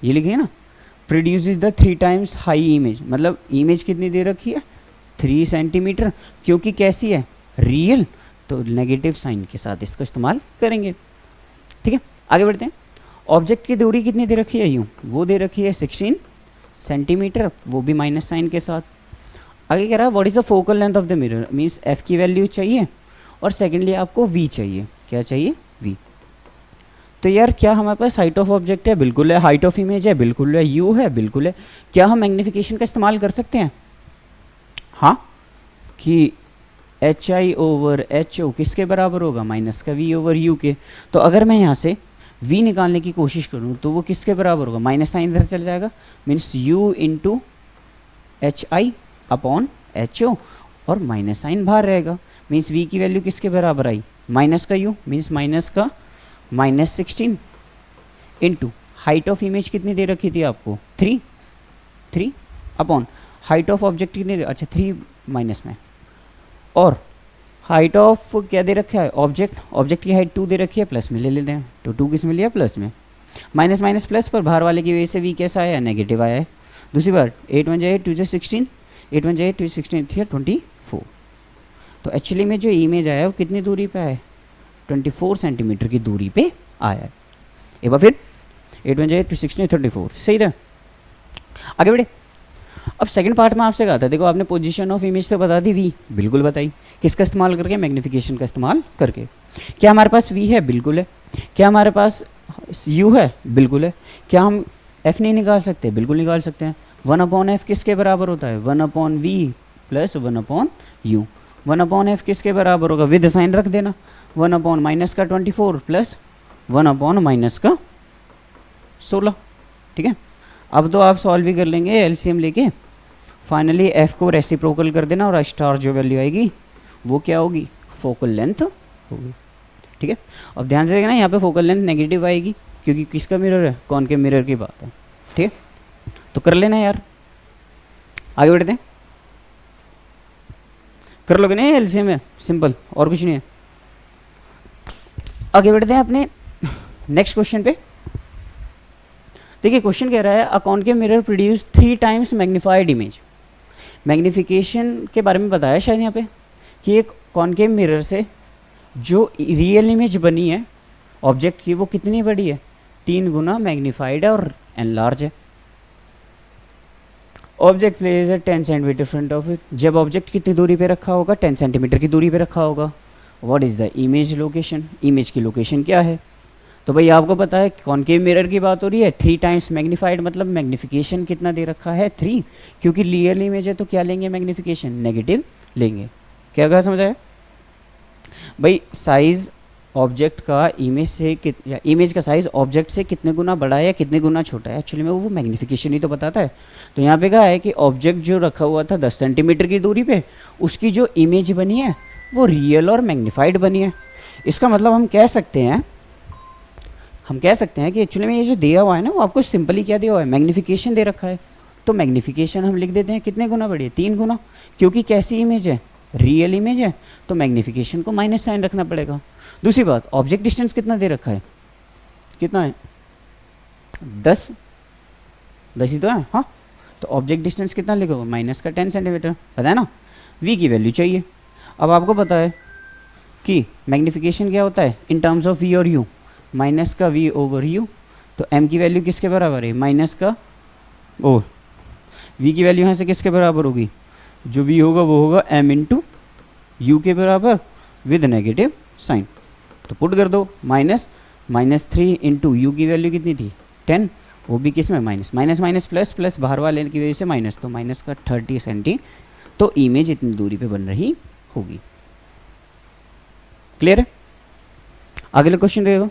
ये लिखिए ना, produces the 3 times high image, मतलब इमेज कितनी दे रखी है 3 सेंटीमीटर, क्योंकि कैसी है रियल, तो नेगेटिव साइन के साथ इसको इस्तेमाल करेंगे। ठीक है, आगे बढ़ते हैं। ऑब्जेक्ट की दूरी कितनी दे रखी है, यूँ वो दे रखी है 16 सेंटीमीटर, वो भी माइनस साइन के साथ। आगे कह रहा है what is the focal length of the mirror, means F की वैल्यू चाहिए और सेकेंडली आपको वी चाहिए, क्या चाहिए वी। तो यार क्या हमारे पास हाइट ऑफ ऑब्जेक्ट है, बिल्कुल है, हाइट ऑफ इमेज है, बिल्कुल है, यू है, बिल्कुल है। क्या हम मैग्नीफिकेशन का इस्तेमाल कर सकते हैं, हाँ, कि h i over h o किसके बराबर होगा, माइनस का वी ओवर यू के। तो अगर मैं यहाँ से v निकालने की कोशिश करूँ तो वो किसके बराबर होगा, माइनस साइन इधर चल जाएगा, means u into h i upon h o, और माइनस साइन बाहर रहेगा, मीन्स v की वैल्यू किसके बराबर आई, माइनस का u, मीन्स माइनस का -16 इंटू हाइट ऑफ इमेज कितनी दे रखी थी आपको 3 अपॉन हाइट ऑफ ऑब्जेक्ट कितनी, अच्छा 3 माइनस में, और हाइट ऑफ क्या दे रखा है ऑब्जेक्ट की हाइट 2 दे रखी है, प्लस में ले लेते हैं, तो 2 किस में लिया प्लस में, माइनस माइनस प्लस पर बाहर वाले की वजह से वी कैसा आया नेगेटिव आया है। दूसरी बार 8 1 8 2 16, 8 1 8 2 16 24, तो एक्चुअली में जो इमेज आया है वो कितनी दूरी पे आया है 24 सेंटीमीटर की दूरी पे आया है। एक बार फिर 8 1 8 2 16 34, सही था। आगे बढ़े। अब सेकंड पार्ट में आपसे कहा था, देखो आपने पोजीशन ऑफ इमेज से बता दी वी, बिल्कुल बताई, किसका इस्तेमाल करके, मैग्नीफिकेशन का इस्तेमाल करके। क्या हमारे पास वी है, बिल्कुल है। क्या हमारे पास यू है, बिल्कुल है। क्या हम एफ नहीं निकाल सकते, बिल्कुल निकाल सकते हैं। 1 अपॉन एफ किसके बराबर होता है, 1 upon v plus 1 upon u. 1 upon f किसके बराबर होगा, विद साइन रख देना, 1 अपॉन माइनस का 24 प्लस 1 अपॉन माइनस का 16। ठीक है, अब तो आप सॉल्व भी कर लेंगे एलसीएम लेके। फाइनली एफ को रेसिप्रोकल कर देना और स्टार जो वैल्यू आएगी वो क्या होगी, फोकल लेंथ होगी। ठीक है, अब ध्यान से देखना यहाँ पे फोकल लेंथ नेगेटिव आएगी क्योंकि किसका मिरर है, कॉनकेव मिरर की बात है। ठीक है, तो कर लेना यार, आगे बढ़ते हैं। कर लोगे ना एलसीएम है, सिंपल, और कुछ नहीं है। आगे बढ़ते हैं अपने नेक्स्ट क्वेश्चन पे। देखिए क्वेश्चन कह रहा है a concave mirror produce 3 times magnified image. Magnification के बारे में बताया शायद यहाँ पे कि एक कॉनकेव मिरर से जो रियल इमेज बनी है ऑब्जेक्ट की वो कितनी बड़ी है, 3 गुना मैग्नीफाइड है और एनलार्ज है। ऑब्जेक्ट प्लेस है 10 सेंटीमीटर फ्रंट ऑफ इट। जब ऑब्जेक्ट कितनी दूरी पे रखा होगा, 10 सेंटीमीटर की दूरी पे रखा होगा। What is the image location, image की लोकेशन क्या है। तो भाई आपको पता है कॉनकेव मिरर की बात हो रही है, 3 टाइम्स मैग्नीफाइड, मतलब मैग्नीफिकेशन कितना दे रखा है 3, क्योंकि रियल इमेज है तो क्या लेंगे मैग्नीफिकेशन, नेगेटिव लेंगे। क्या कहा समझ आया भाई, साइज ऑब्जेक्ट का इमेज से या इमेज का साइज ऑब्जेक्ट से कितने गुना बड़ा है या कितने गुना छोटा है, एक्चुअली में वो मैग्नीफिकेशन ही तो बताता है। तो यहाँ पे कहा है कि ऑब्जेक्ट जो रखा हुआ था 10 सेंटीमीटर की दूरी पे, उसकी जो इमेज बनी है वो रियल और मैग्नीफाइड बनी है। इसका मतलब हम कह सकते हैं कि एक्चुअली में ये जो दिया हुआ है ना वो आपको सिंपली क्या दिया हुआ है, मैग्नीफिकेशन दे रखा है। तो मैग्नीफिकेशन हम लिख देते हैं कितने गुना बड़ी है, 3 गुना, क्योंकि कैसी इमेज है, रियल इमेज है, तो मैग्नीफिकेशन को माइनस साइन रखना पड़ेगा। दूसरी बात, ऑब्जेक्ट डिस्टेंस कितना दे रखा है, कितना है 10 ही तो है, हाँ। तो ऑब्जेक्ट डिस्टेंस कितना लिखोगे, माइनस का 10 सेंटीमीटर, पता है ना। वी की वैल्यू चाहिए। अब आपको पता है कि मैग्नीफिकेशन क्या होता है इन टर्म्स ऑफ वी और यू, माइनस का वी ओवर यू। तो एम की वैल्यू किसके बराबर है, माइनस का ओ, वी की वैल्यू यहाँ से किसके बराबर होगी, जो वी होगा वो होगा एम इंटू यू के बराबर विद नेगेटिव साइन। तो पुट कर दो, -3 इंटू यू की वैल्यू कितनी थी 10, वो भी किस में माइनस, माइनस प्लस प्लस बाहर वाले की वजह से माइनस, तो माइनस का 30 सेंटी। तो इमेज इतनी दूरी पे बन रही होगी। क्लियर है। अगले क्वेश्चन देखो,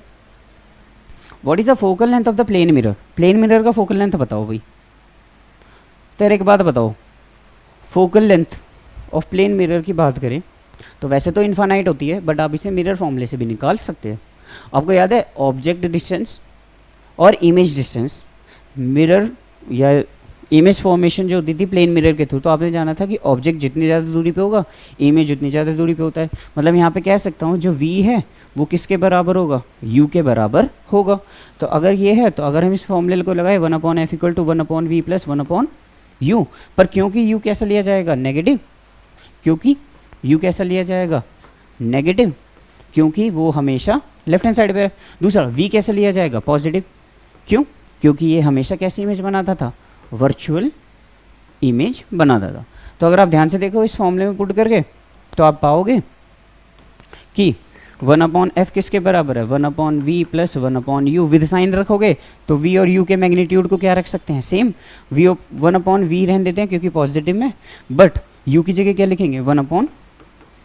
what is the focal length of the plane mirror. Plane mirror का फोकल लेंथ बताओ भाई। तो एक बात बताओ, focal length of plane mirror की बात करें तो वैसे तो इन्फानाइट होती है, बट आप इसे मिरर फॉर्मूले से भी निकाल सकते हैं। आपको याद है ऑब्जेक्ट डिस्टेंस और इमेज डिस्टेंस, मिरर या इमेज फॉर्मेशन जो होती थी प्लेन मिरर के थ्रू, तो आपने जाना था कि ऑब्जेक्ट जितनी ज़्यादा दूरी पे होगा इमेज उतनी ज़्यादा दूरी पे होता है। मतलब यहाँ पे कह सकता हूँ जो v है वो किसके बराबर होगा, u के बराबर होगा। तो अगर ये है तो अगर हम इस फॉर्मूले को लगाए 1/f equal to 1/v plus 1/u, पर क्योंकि u कैसा लिया जाएगा, नेगेटिव, क्योंकि u कैसा लिया जाएगा, नेगेटिव, क्योंकि वो हमेशा लेफ्ट हैंड साइड पे है। दूसरा v कैसे लिया जाएगा, पॉजिटिव, क्यों, क्योंकि ये हमेशा कैसी इमेज बनाता था, वर्चुअल इमेज बनाता था। तो अगर आप ध्यान से देखो इस फॉर्मूले में पुट करके तो आप पाओगे कि 1/f किसके बराबर है, 1/v plus 1/u। With sign रखोगे तो v और u के मैग्नीट्यूड को क्या रख सकते हैं, सेम, v 1/v रहने देते हैं क्योंकि पॉजिटिव में, बट u की जगह क्या लिखेंगे, 1/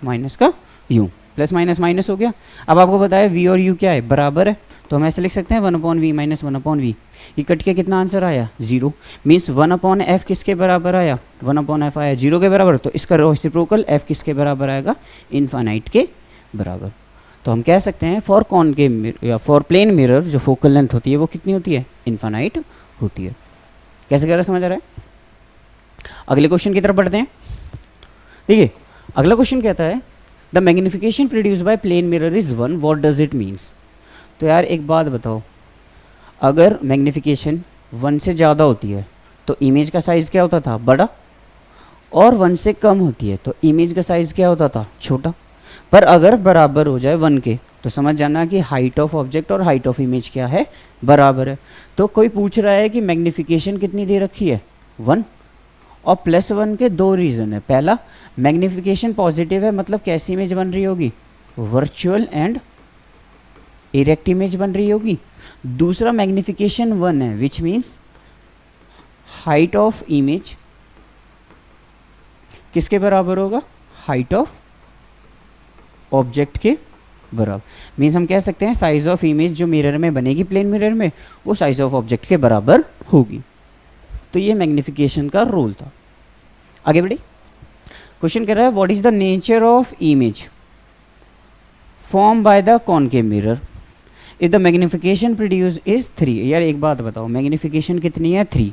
माइनस का u, प्लस माइनस माइनस हो गया। अब आपको बताया v और u क्या है, बराबर है, तो हम ऐसे लिख सकते हैं 1/v माइनस 1/v। ये कट के कितना आंसर आया, 0, मीन्स 1/f किसके बराबर आया, 1/f आया 0 के बराबर। तो इसका रेसिप्रोकल f किसके बराबर आएगा, इन्फानाइट के बराबर। तो हम कह सकते हैं फॉर कॉनकेव या फॉर प्लेन मिरर जो फोकल लेंथ होती है वो कितनी होती है, इन्फानाइट होती है। कैसे कह रहा है, समझ आ रहा है। अगले क्वेश्चन की तरफ बढ़ते हैं। देखिए अगला क्वेश्चन कहता है the magnification produce by plane mirror is 1, what does it means. तो यार एक बात बताओ, अगर मैग्निफिकेशन 1 से ज़्यादा होती है तो इमेज का साइज़ क्या होता था, बड़ा, और 1 से कम होती है तो इमेज का साइज़ क्या होता था, छोटा। पर अगर बराबर हो जाए 1 के तो समझ जाना कि हाइट ऑफ ऑब्जेक्ट और हाइट ऑफ इमेज क्या है, बराबर है। तो कोई पूछ रहा है कि मैग्निफिकेशन कितनी दे रखी है, 1, और +1 के 2 रीज़न है। पहला, मैग्निफिकेशन पॉजिटिव है, मतलब कैसी इमेज बन रही होगी, वर्चुअल एंड इरेक्ट इमेज बन रही होगी। दूसरा, मैग्निफिकेशन 1 है, which means height of image किसके बराबर होगा, हाइट ऑफ ऑब्जेक्ट के बराबर। मीन्स हम कह सकते हैं साइज ऑफ इमेज जो मिरर में बनेगी प्लेन मिरर में वो साइज ऑफ ऑब्जेक्ट के बराबर होगी। तो ये मैग्निफिकेशन का रोल था। आगे बढ़े, क्वेश्चन कह रहा है what is the nature of image form by the concave mirror if the magnification produce is 3। यार एक बात बताओ, मैग्निफिकेशन कितनी है, 3।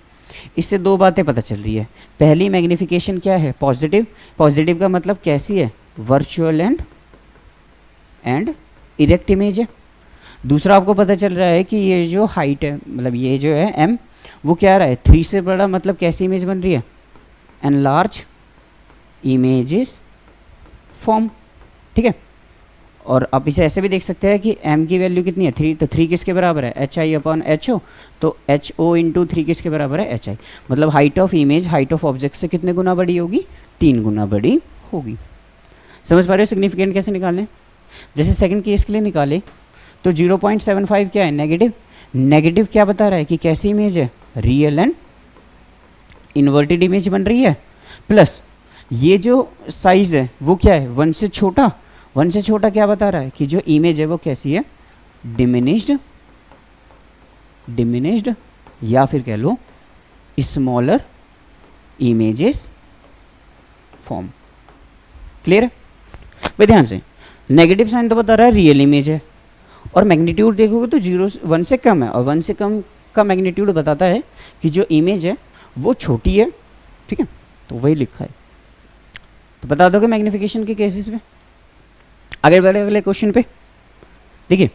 इससे 2 बातें पता चल रही है। पहली, मैग्निफिकेशन क्या है, पॉजिटिव। पॉजिटिव का मतलब कैसी है, वर्चुअल एंड इरेक्ट इमेज है। दूसरा, आपको पता चल रहा है कि ये जो हाइट है, मतलब ये जो है m, वो क्या रहा है, 3 से बड़ा, मतलब कैसी इमेज बन रही है, एनलार्ज इमेजेस फॉर्म, ठीक है। और आप इसे ऐसे भी देख सकते हैं कि m की वैल्यू कितनी है, 3, तो 3 किसके बराबर है, hi/ho, तो ho इंटू 3 किसके बराबर है, hi। मतलब height of image height of object से कितने गुना बड़ी होगी, 3 गुना बड़ी होगी। समझ पा रहे हो सिग्निफिकेंट कैसे निकालने। जैसे सेकंड केस के लिए निकाले तो 0.75 क्या है, नेगेटिव। नेगेटिव क्या बता रहा है कि कैसी इमेज है, रियल एंड इन्वर्टेड इमेज बन रही है। प्लस ये जो साइज है वो क्या है, 1 से छोटा। 1 से छोटा क्या बता रहा है कि जो इमेज है वो कैसी है, डिमिनिश्ड, या फिर कह लो स्मॉलर इमेजेस फॉर्म। क्लियर है भाई, ध्यान से। नेगेटिव साइन तो बता रहा है रियल इमेज है, और मैग्नीट्यूड देखोगे तो 1 से कम है, और 1 से कम का मैग्नीट्यूड बताता है कि जो इमेज है वो छोटी है, ठीक है। तो वही लिखा है, तो बता दोगे मैग्निफिकेशन के केसेस में। आगे बढ़े अगले क्वेश्चन पे। देखिए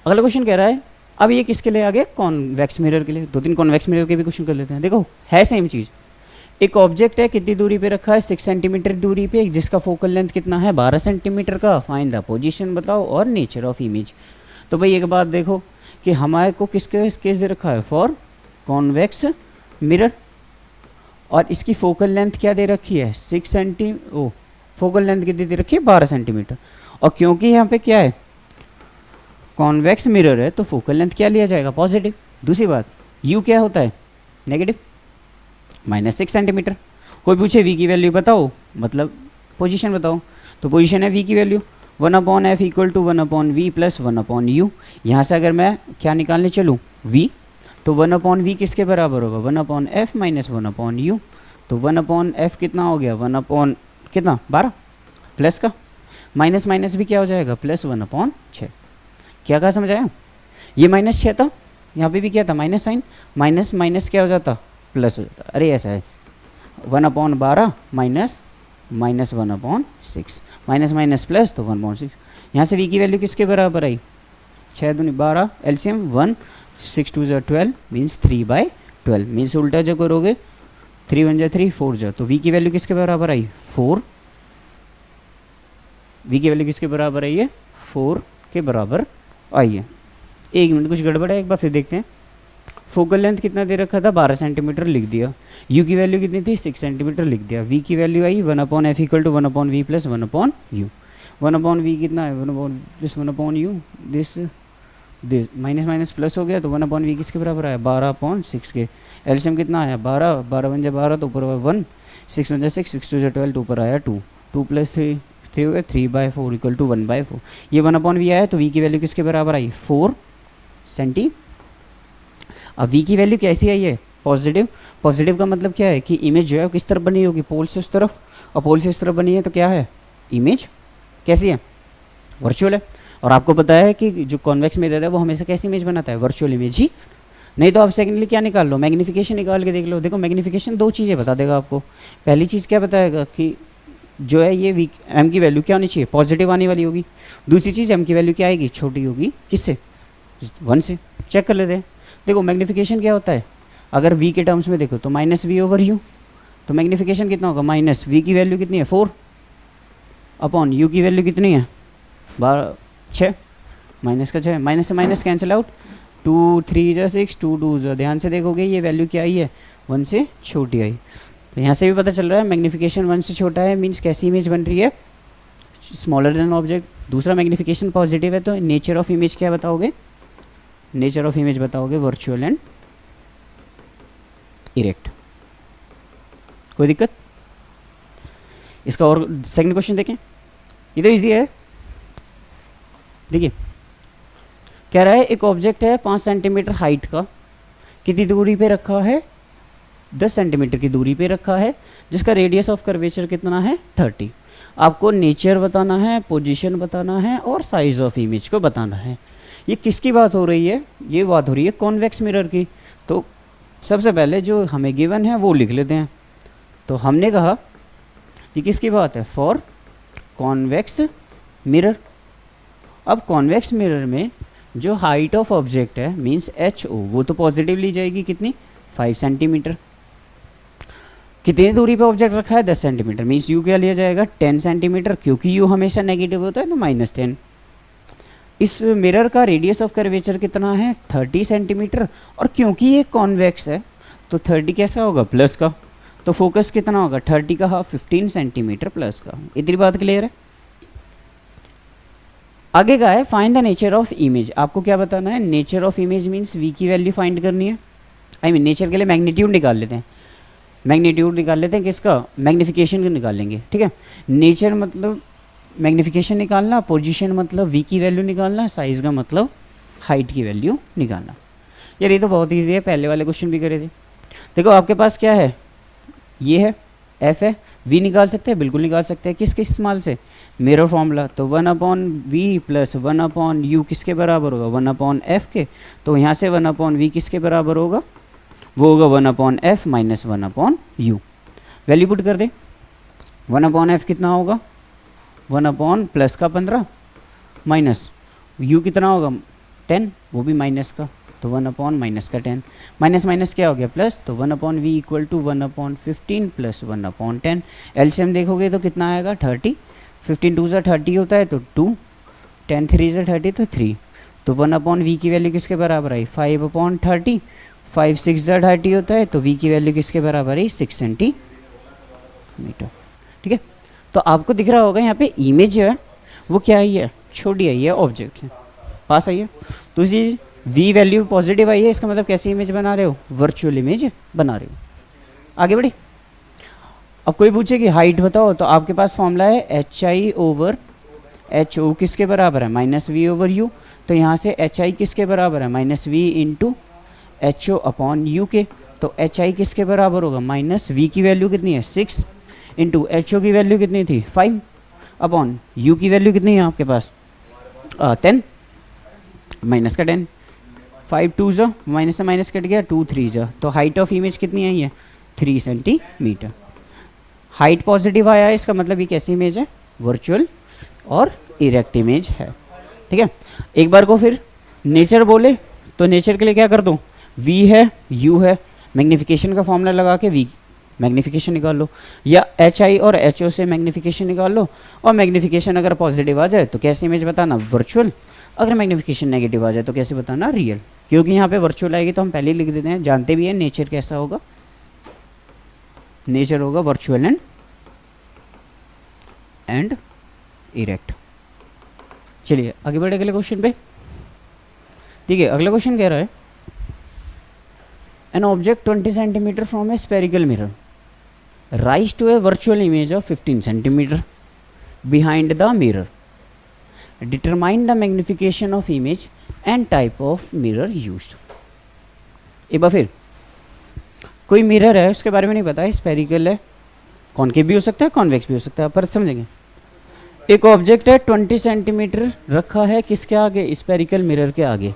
अगला क्वेश्चन कह रहा है, अब ये किसके लिए आगे, कॉन्वेक्स मिरर के लिए। 2-3 कॉन्वेक्स मिरर के भी क्वेश्चन कर लेते हैं। देखो है सेम चीज़, एक ऑब्जेक्ट है, कितनी दूरी पे रखा है, 6 सेंटीमीटर दूरी पे, जिसका फोकल लेंथ कितना है, 12 सेंटीमीटर का। फाइंड द पोजीशन बताओ और नेचर ऑफ इमेज। तो भाई एक बात देखो कि हमारे को किसके केस दे रखा है, फॉर कॉन्वेक्स मिरर, और इसकी फोकल लेंथ क्या दे रखी है, 6 सेंटी, ओ फोकल लेंथ कितनी दे रखी है, 12 सेंटीमीटर। और क्योंकि यहाँ पे क्या है, कॉन्वेक्स मिरर है, तो फोकल लेंथ क्या लिया जाएगा, पॉजिटिव। दूसरी बात, यू क्या होता है, नेगेटिव, -6 सेंटीमीटर। कोई पूछे v की वैल्यू बताओ, मतलब पोजीशन बताओ, तो पोजीशन है v की value 1/f equal to 1/v plus 1/u। यहाँ से अगर मैं क्या निकालने चलूँ, v, तो 1/v किसके बराबर होगा, 1/f माइनस 1/u। तो 1/f कितना हो गया, कितना 12 प्लस का माइनस माइनस भी क्या हो जाएगा +1/6। क्या कहा समझ आया? ये -6 था, यहाँ पे भी क्या था माइनस साइन, माइनस माइनस क्या हो जाता प्लस हो जाता। अरे ऐसा है 1/12 माइनस -1/6 माइनस माइनस प्लस तो 1/6। यहाँ से v की वैल्यू किसके बराबर आई 6 दूनी 12 एलसीएम 1 6 2 ज़ा 12 मीन्स 3/12 मीन्स उल्टा जो करोगे 3 1 ज़ा 3 4 ज़ा तो v की वैल्यू किसके बराबर आई 4। v की वैल्यू किसके बराबर आई है 4 के बराबर आई है। 1 मिनट कुछ गड़बड़ है, एक बार फिर देखते हैं। फोकल लेंथ कितना दे रखा था 12 सेंटीमीटर लिख दिया, u की वैल्यू कितनी थी 6 सेंटीमीटर लिख दिया, v की वैल्यू आई 1/f = 1/v + 1/u। 1/v कितना है 1 + 1/u, this minus minus plus हो गया तो 1/v किसके बराबर आया 12/6 के। एलसीएम कितना आया 12 12 1 × 12 तो ऊपर 1 6 1 × 6 6 2 × 12 तो ऊपर आया 2 2 + 3 3 हो गया 3/4 = 1/4। ये 1/v आया तो v की वैल्यू किसके बराबर आई 4 सेंटी। अब v की वैल्यू कैसी आई है पॉजिटिव। पॉजिटिव का मतलब क्या है कि इमेज जो है वो किस तरफ बनी होगी पोल से उस तरफ, और पोल से इस तरफ बनी है तो क्या है इमेज कैसी है वर्चुअल है। और आपको पता है कि जो कॉन्वेक्स मिरर है वो हमेशा कैसी इमेज बनाता है वर्चुअल इमेज ही। नहीं तो आप सेकेंडली क्या निकाल लो मैग्नीफिकेशन निकाल के देख लो। देखो मैग्नीफिकेशन दो चीज़ें बता देगा आपको। पहली चीज़ क्या बताएगा कि जो है ये वी एम की वैल्यू क्या होनी चाहिए पॉजिटिव आने वाली होगी। दूसरी चीज़ एम की वैल्यू क्या आएगी छोटी होगी किससे 1 से। चेक कर लेते हैं। देखो मैग्नीफिकेशन क्या होता है अगर v के टर्म्स में देखो तो -v/u तो मैग्नीफिकेशन कितना होगा -v की वैल्यू कितनी है 4 अपॉन u की वैल्यू कितनी है 6 माइनस का 6 माइनस से माइनस कैंसिल आउट 2 3 ज़ा 6 2 2 ज़ा। ध्यान से देखोगे ये वैल्यू क्या आई है 1 से छोटी आई। तो यहाँ से भी पता चल रहा है मैग्नीफिकेशन 1 से छोटा है मीन्स कैसी इमेज बन रही है स्मॉलर देन ऑब्जेक्ट। दूसरा मैग्नीफिकेशन पॉजिटिव है तो नेचर ऑफ इमेज क्या बताओगे नेचर ऑफ इमेज बताओगे वर्चुअल एंड इरेक्ट। कोई दिक्कत? इसका और सेकंड क्वेश्चन देखें, ये तो इजी है। देखिए कह रहा है एक ऑब्जेक्ट है 5 सेंटीमीटर हाइट का, कितनी दूरी पे रखा है 10 सेंटीमीटर की दूरी पे रखा है, जिसका रेडियस ऑफ कर्वेचर कितना है 30। आपको नेचर बताना है, पोजीशन बताना है और साइज ऑफ इमेज को बताना है। ये किसकी बात हो रही है? ये बात हो रही है कॉन्वेक्स मिरर की। तो सबसे पहले जो हमें गिवन है वो लिख लेते हैं। तो हमने कहा ये किसकी बात है फॉर कॉन्वेक्स मिरर। अब कॉन्वेक्स मिरर में जो हाइट ऑफ ऑब्जेक्ट है मींस HO वो तो पॉजिटिव ली जाएगी कितनी 5 सेंटीमीटर। कितनी दूरी पे ऑब्जेक्ट रखा है 10 सेंटीमीटर मींस U क्या लिया जाएगा 10 सेंटीमीटर क्योंकि U हमेशा नेगेटिव होता है तो -10। इस मिरर का रेडियस ऑफ कर्वेचर कितना है 30 सेंटीमीटर और क्योंकि ये कॉन्वेक्स है तो 30 कैसा होगा प्लस का। तो फोकस कितना होगा 30 का हाफ 15 सेंटीमीटर प्लस का। इतनी बात क्लियर है। आगे का है find the nature of image. आपको क्या बताना है nature of image means v की वैल्यू फाइंड करनी है। आई मीन नेचर के लिए मैग्नीट्यूड निकाल लेते हैं। मैग्नीट्यूड निकाल लेते हैं किसका मैग्नीफिकेशन का निकाल लेंगे। ठीक है नेचर मतलब मैग्नीफिकेशन निकालना, पोजीशन मतलब v की वैल्यू निकालना, साइज का मतलब हाइट की वैल्यू निकालना। यार ये तो बहुत ईजी है, पहले वाले क्वेश्चन भी करे थे। देखो आपके पास क्या है ये है f है, v निकाल सकते हैं बिल्कुल निकाल सकते हैं। किसके इस्तेमाल से मिरर फॉर्मूला। तो 1/v + 1/u किसके बराबर होगा 1/f के। तो यहाँ से 1/v किसके बराबर होगा वो होगा 1/f - 1/u। वैल्यू पुट कर दे 1/f कितना होगा 1 प्लस का 15 माइनस u कितना होगा 10 वो भी माइनस का तो 1/- का 10 माइनस माइनस क्या हो गया प्लस। तो 1/v = 1/15 + 1/10। एलसीएम देखोगे तो कितना आएगा 30। 15 2 ज़ा 30 होता है तो 2 10 3 ज़ा 30 तो 3। तो 1/v की वैल्यू किसके बराबर आई 5/30। 5 6 ज़ा 30 होता है तो v की वैल्यू किसके बराबर आई 6 सेंटीमीटर। ठीक है तो आपको दिख रहा होगा यहाँ पे इमेज जो है वो क्या आई है छोटी आई है ऑब्जेक्ट से पास आई है। तो इसी v वैल्यू पॉजिटिव आई है इसका मतलब कैसी इमेज बना रहे हो वर्चुअल इमेज बना रहे हो। आगे बढ़े। अब कोई पूछे कि हाइट बताओ तो आपके पास फॉर्मूला है HI/HO किसके बराबर है -v/u। तो यहाँ से HI किसके बराबर है -v × HO/u के। तो HI किसके बराबर होगा -v की वैल्यू कितनी है 6 इंटू एच ओ की वैल्यू कितनी थी 5 अपॉन यू की वैल्यू कितनी है आपके पास 10 माइनस का 10 5 2 जा माइनस से माइनस कट गया 2 3 जा, तो हाइट ऑफ इमेज कितनी आई है 3 सेंटीमीटर। हाइट पॉजिटिव आया है, इसका मतलब ये कैसी इमेज है वर्चुअल और इरेक्ट इमेज है। ठीक है, एक बार को फिर नेचर बोले तो नेचर के लिए क्या कर दूँ, v है u है, मैग्नीफिकेशन का फॉर्मूला लगा के v मैग्नीफिकेशन निकाल लो, या एच आई और एच ओ से मैग्नीफिकेशन निकाल लो, और मैग्नीफिकेशन अगर पॉजिटिव आ जाए तो कैसे इमेज बताना वर्चुअल, अगर मैग्नीफिकेशन नेगेटिव आ जाए तो कैसे बताना रियल। क्योंकि यहाँ पे वर्चुअल आएगी तो हम पहले ही लिख देते हैं, जानते भी हैं नेचर कैसा होगा, नेचर होगा वर्चुअल एंड इरेक्ट। चलिए आगे बढ़े अगले क्वेश्चन पे। ठीक है, अगला क्वेश्चन कह रहा है an object 20 centimetre from a spherical mirror rise to a virtual image of 15 centimetre behind the mirror, determine the magnification of image and type of mirror used. एक बार फिर, कोई मिरर है उसके बारे में नहीं पता है, स्पेरिकल है, कॉनकेव भी हो सकता है कॉन्वेक्स भी हो सकता है, पर समझेंगे। एक ऑब्जेक्ट है 20 सेंटीमीटर रखा है किसके आगे, स्पेरिकल मिरर के आगे।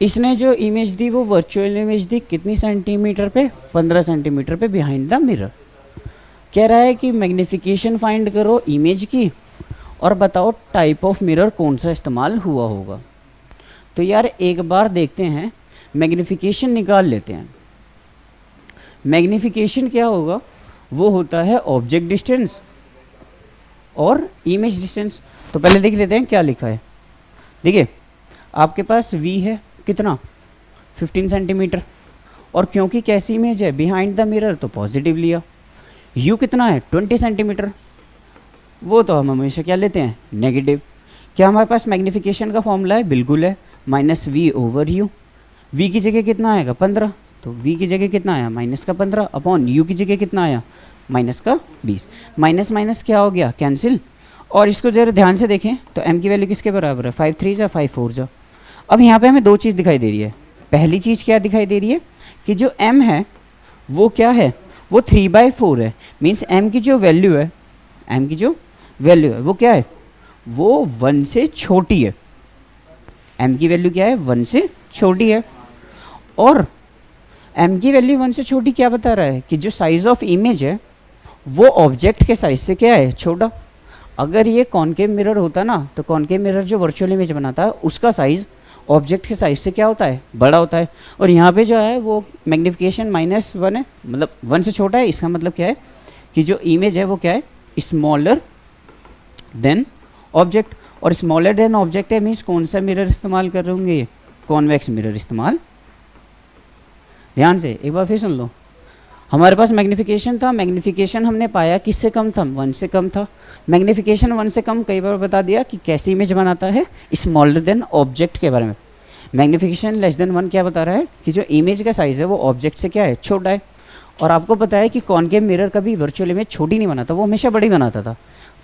इसने जो इमेज दी वो वर्चुअल इमेज दी कितनी सेंटीमीटर पे, 15 सेंटीमीटर पे बिहाइंड द मिरर। कह रहा है कि मैग्नीफिकेशन फाइंड करो इमेज की और बताओ टाइप ऑफ मिरर कौन सा इस्तेमाल हुआ होगा। तो यार एक बार देखते हैं, मैग्नीफिकेशन निकाल लेते हैं। मैग्नीफिकेशन क्या होगा, वो होता है ऑब्जेक्ट डिस्टेंस और इमेज डिस्टेंस। तो पहले देख लेते हैं क्या लिखा है। देखिए आपके पास v है कितना 15 सेंटीमीटर, और क्योंकि कैसी इमेज है बिहाइंड द मिरर तो पॉजिटिव लिया। u कितना है 20 सेंटीमीटर, वो तो हम हमेशा क्या लेते हैं नेगेटिव। क्या हमारे पास मैग्नीफिकेशन का फॉर्मूला है, बिल्कुल है, minus v over u. v की जगह कितना आएगा 15, तो v की जगह कितना आया माइनस का 15 अपॉन u की जगह कितना आया माइनस का 20। माइनस माइनस क्या हो गया कैंसिल। और इसको जरा ध्यान से देखें तो m की वैल्यू किसके बराबर है 5 3 जा 5 4 जा। अब यहाँ पे हमें दो चीज़ दिखाई दे रही है। पहली चीज़ क्या दिखाई दे रही है कि जो m है वो क्या है, वो 3/4 है। मीन्स m की जो वैल्यू है, m की जो वैल्यू है वो क्या है, वो 1 से छोटी है। m की वैल्यू क्या है 1 से छोटी है। और m की वैल्यू 1 से छोटी क्या बता रहा है कि जो साइज़ ऑफ इमेज है वो ऑब्जेक्ट के साइज से क्या है छोटा। अगर ये कॉनकेव मिरर होता ना तो कॉनकेव मिरर जो वर्चुअल इमेज बनाता है उसका साइज़ ऑब्जेक्ट के साइज से क्या होता है बड़ा होता है। और यहाँ पे जो है वो मैग्नीफिकेशन -1 है, मतलब 1 से छोटा है। इसका मतलब क्या है कि जो इमेज है वो क्या है स्मॉलर देन ऑब्जेक्ट। और स्मॉलर देन ऑब्जेक्ट है मीन्स कौन सा मिरर इस्तेमाल कर रहे होंगे, कॉन्वेक्स मिरर इस्तेमाल। ध्यान से एक बार फिर सुन लो, हमारे पास मैग्नीफिकेशन था, मैग्नीफिकेशन हमने पाया किससे कम था 1 से कम था। मैग्नीफिकेशन 1 से कम कई बार बता दिया कि कैसी इमेज बनाता है स्मॉलर देन ऑब्जेक्ट के बारे में। मैग्नीफिकेशन <1 क्या बता रहा है कि जो इमेज का साइज़ है वो ऑब्जेक्ट से क्या है छोटा है। और आपको पता है कि कॉनकेव मिरर कभी वर्चुअल इमेज छोटी नहीं बनाता, वो हमेशा बड़ी बनाता था।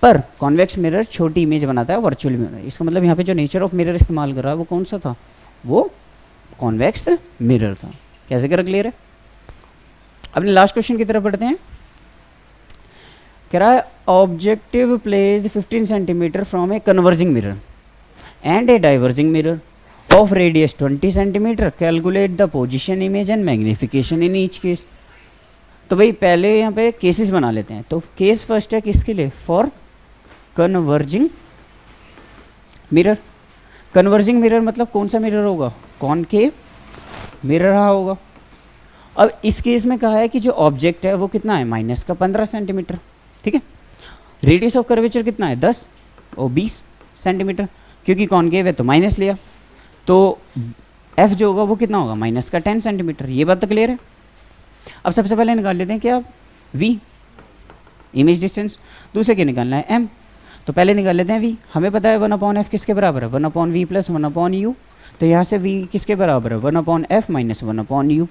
पर कॉन्वेक्स मिरर छोटी इमेज बनाता है वर्चुअल मिरर। इसका मतलब यहाँ पे जो नेचर ऑफ मिरर इस्तेमाल कर रहा है वो कौन सा था, वो कॉन्वेक्स मिरर था। कैसे कर क्लियर है। अपने लास्ट क्वेश्चन की तरफ बढ़ते हैं। कह रहा है objective placed 15 centimetre from a converging mirror and A diverging mirror of radius 20 centimetre, calculate the position image and magnification in each case. तो भाई पहले यहाँ पे केसेस बना लेते हैं। तो केस फर्स्ट है किसके लिए, for converging mirror. Converging mirror मतलब कौन सा मिरर होगा, कॉनकेव मिरर रहा होगा। अब इस केस में कहा है कि जो ऑब्जेक्ट है वो कितना है -15 सेंटीमीटर, ठीक है। रेडियस ऑफ कर्वेचर कितना है 10 और 20 सेंटीमीटर, क्योंकि कॉनकेव है तो माइनस लिया, तो एफ जो होगा वो कितना होगा -10 सेंटीमीटर। ये बात तो क्लियर है। अब सबसे पहले निकाल लेते हैं क्या v इमेज डिस्टेंस, दूसरे के निकालना है m। तो पहले निकाल लेते हैं v। हमें पता है 1/f किसके बराबर है 1/v + 1/u। तो यहाँ से v किसके बराबर है 1/f - 1/u।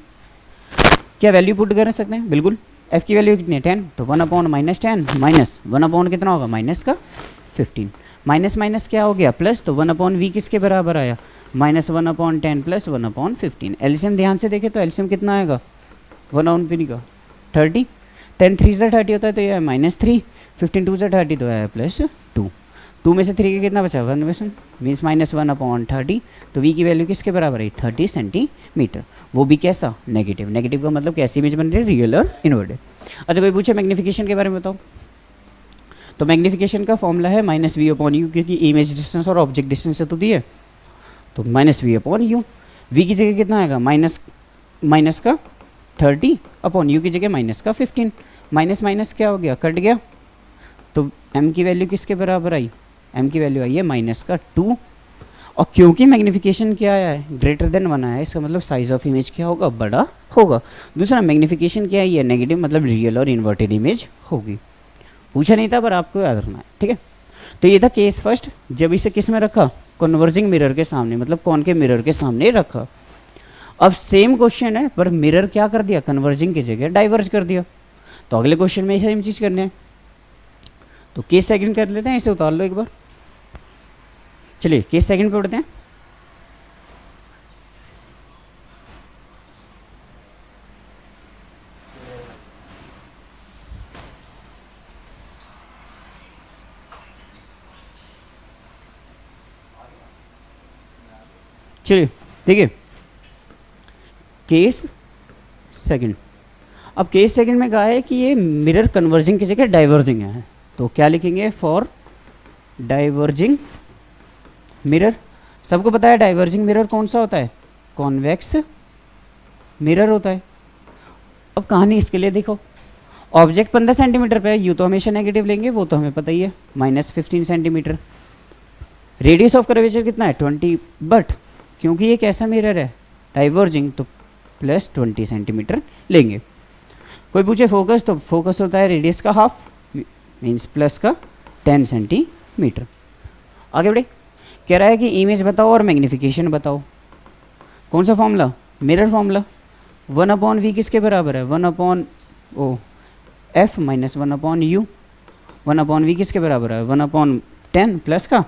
क्या वैल्यू पुट कर सकते हैं, बिल्कुल। f की वैल्यू कितनी है 10, तो 1/-10 माइनस 1/, कितना होगा -15। माइनस माइनस क्या हो गया प्लस, तो 1/v किसके बराबर आया -1/10 + 1/15। एलसीएम ध्यान से देखें तो एलसीएम कितना आएगा 1/3 का 30। 10×3 = 30 होता है, तो ये है -3, 15×2 = 30 तो है +2, 2 में से 3 का कितना बचा 1 मीन्स -1/30, तो v की वैल्यू किसके बराबर है 30 सेंटीमीटर, वो भी कैसा नेगेटिव। नेगेटिव का मतलब कैसी इमेज बन रही है, रियल और इन्वर्टेड। अच्छा कोई पूछे मैग्नीफिकेशन के बारे में बताओ, तो मैग्नीफिकेशन का फॉर्मूला है -v/u, क्योंकि इमेज डिस्टेंस और ऑब्जेक्ट डिस्टेंस से तो दी है, तो -v/u, v की जगह कितना आएगा माइनस का 30 अपॉन u की जगह -15, माइनस क्या हो गया कट गया, तो m की वैल्यू किसके बराबर आई, m की वैल्यू आई है -2, और क्योंकि मैग्नीफिकेशन क्या आया है >1 आया है, इसका मतलब साइज ऑफ इमेज क्या होगा बड़ा होगा। दूसरा मैग्नीफिकेशन क्या है नेगेटिव, मतलब रियल और इन्वर्टेड इमेज होगी। पूछा नहीं था पर आपको याद रखना है, ठीक है। तो ये था केस फर्स्ट, जब इसे किस में रखा कन्वर्जिंग मिरर के सामने, मतलब कौन के मिरर के सामने रखा। अब सेम क्वेश्चन है पर मिरर क्या कर दिया कन्वर्जिंग की जगह डाइवर्ज कर दिया, तो अगले क्वेश्चन में सेम चीज़ करने है। तो केस सेकंड कर लेते हैं, इसे उतार लो एक बार, चलिए केस सेकंड पे पढ़ते हैं। चलिए देखिए केस सेकंड, अब केस सेकंड में कहा है कि ये मिरर कन्वर्जिंग की जगह डाइवर्जिंग है, तो क्या लिखेंगे फॉर डाइवर्जिंग मिरर। सबको पता है डाइवर्जिंग मिरर कौन सा होता है, कॉन्वेक्स मिरर होता है। अब कहानी इसके लिए देखो, ऑब्जेक्ट 15 सेंटीमीटर पे है, यू तो हमेशा नेगेटिव लेंगे, वो तो हमें पता ही है -15 सेंटीमीटर, रेडियस ऑफ कर्वेचर कितना है 20, बट क्योंकि ये कैसा मिरर है डाइवर्जिंग, तो +20 सेंटीमीटर लेंगे। कोई पूछे फोकस, तो फोकस होता है रेडियस का हाफ, मीन्स प्लस का 10 सेंटीमीटर। आगे बढ़े, कह रहा है कि इमेज बताओ और मैग्नीफिकेशन बताओ। कौन सा फॉर्मूला, मिरर फॉर्मूला, 1/v किसके बराबर है 1/f माइनस 1/u, 1/v किसके बराबर है 1/10 प्लस का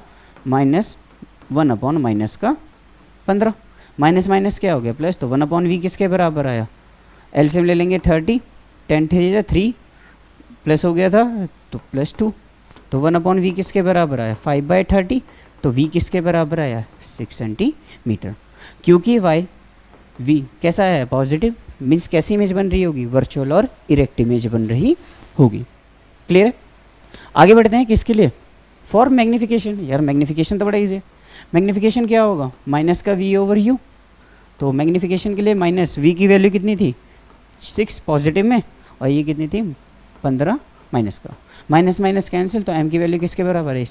-1/- 15, माइनस क्या हो गया प्लस, तो 1/v किसके बराबर आया, एलसीएम ले लेंगे 30, 10 3 3 प्लस हो गया था तो +2, तो 1/v किसके बराबर आया 5/30, तो v किसके बराबर आया 6 सेंटीमीटर। क्योंकि v कैसा है पॉजिटिव, मीन्स कैसी इमेज बन रही होगी वर्चुअल और इरेक्ट इमेज बन रही होगी। क्लियर है, आगे बढ़ते हैं किसके लिए, फॉर मैग्नीफिकेशन। यार मैग्नीफिकेशन तो बड़ा ईजी है, मैग्नीफिकेशन क्या होगा माइनस का v/u, तो मैग्नीफिकेशन के लिए -v की वैल्यू कितनी थी 6 पॉजिटिव में, और ये कितनी थी 15 माइनस का, माइनस कैंसिल, तो m की वैल्यू किसके बराबर है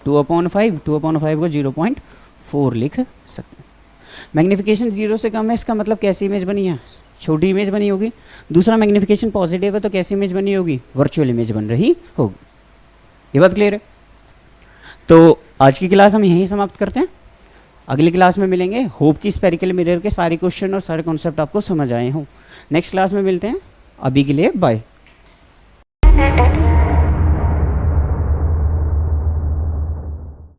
2/5, 2/5 को 0.4 लिख सकते हैं। मैग्नीफिकेशन 0 से कम है, इसका मतलब कैसी इमेज बनी है छोटी इमेज बनी होगी। दूसरा मैग्नीफिकेशन पॉजिटिव है तो कैसी इमेज बनी होगी वर्चुअल इमेज बन रही होगी। ये बात क्लियर है। तो आज की क्लास हम यहीं समाप्त करते हैं, अगली क्लास में मिलेंगे। होप की स्पेरिकल मिरर के सारे क्वेश्चन और सारे कॉन्सेप्ट आपको समझ आए हों। नेक्स्ट क्लास में मिलते हैं, अभी के लिए बाय।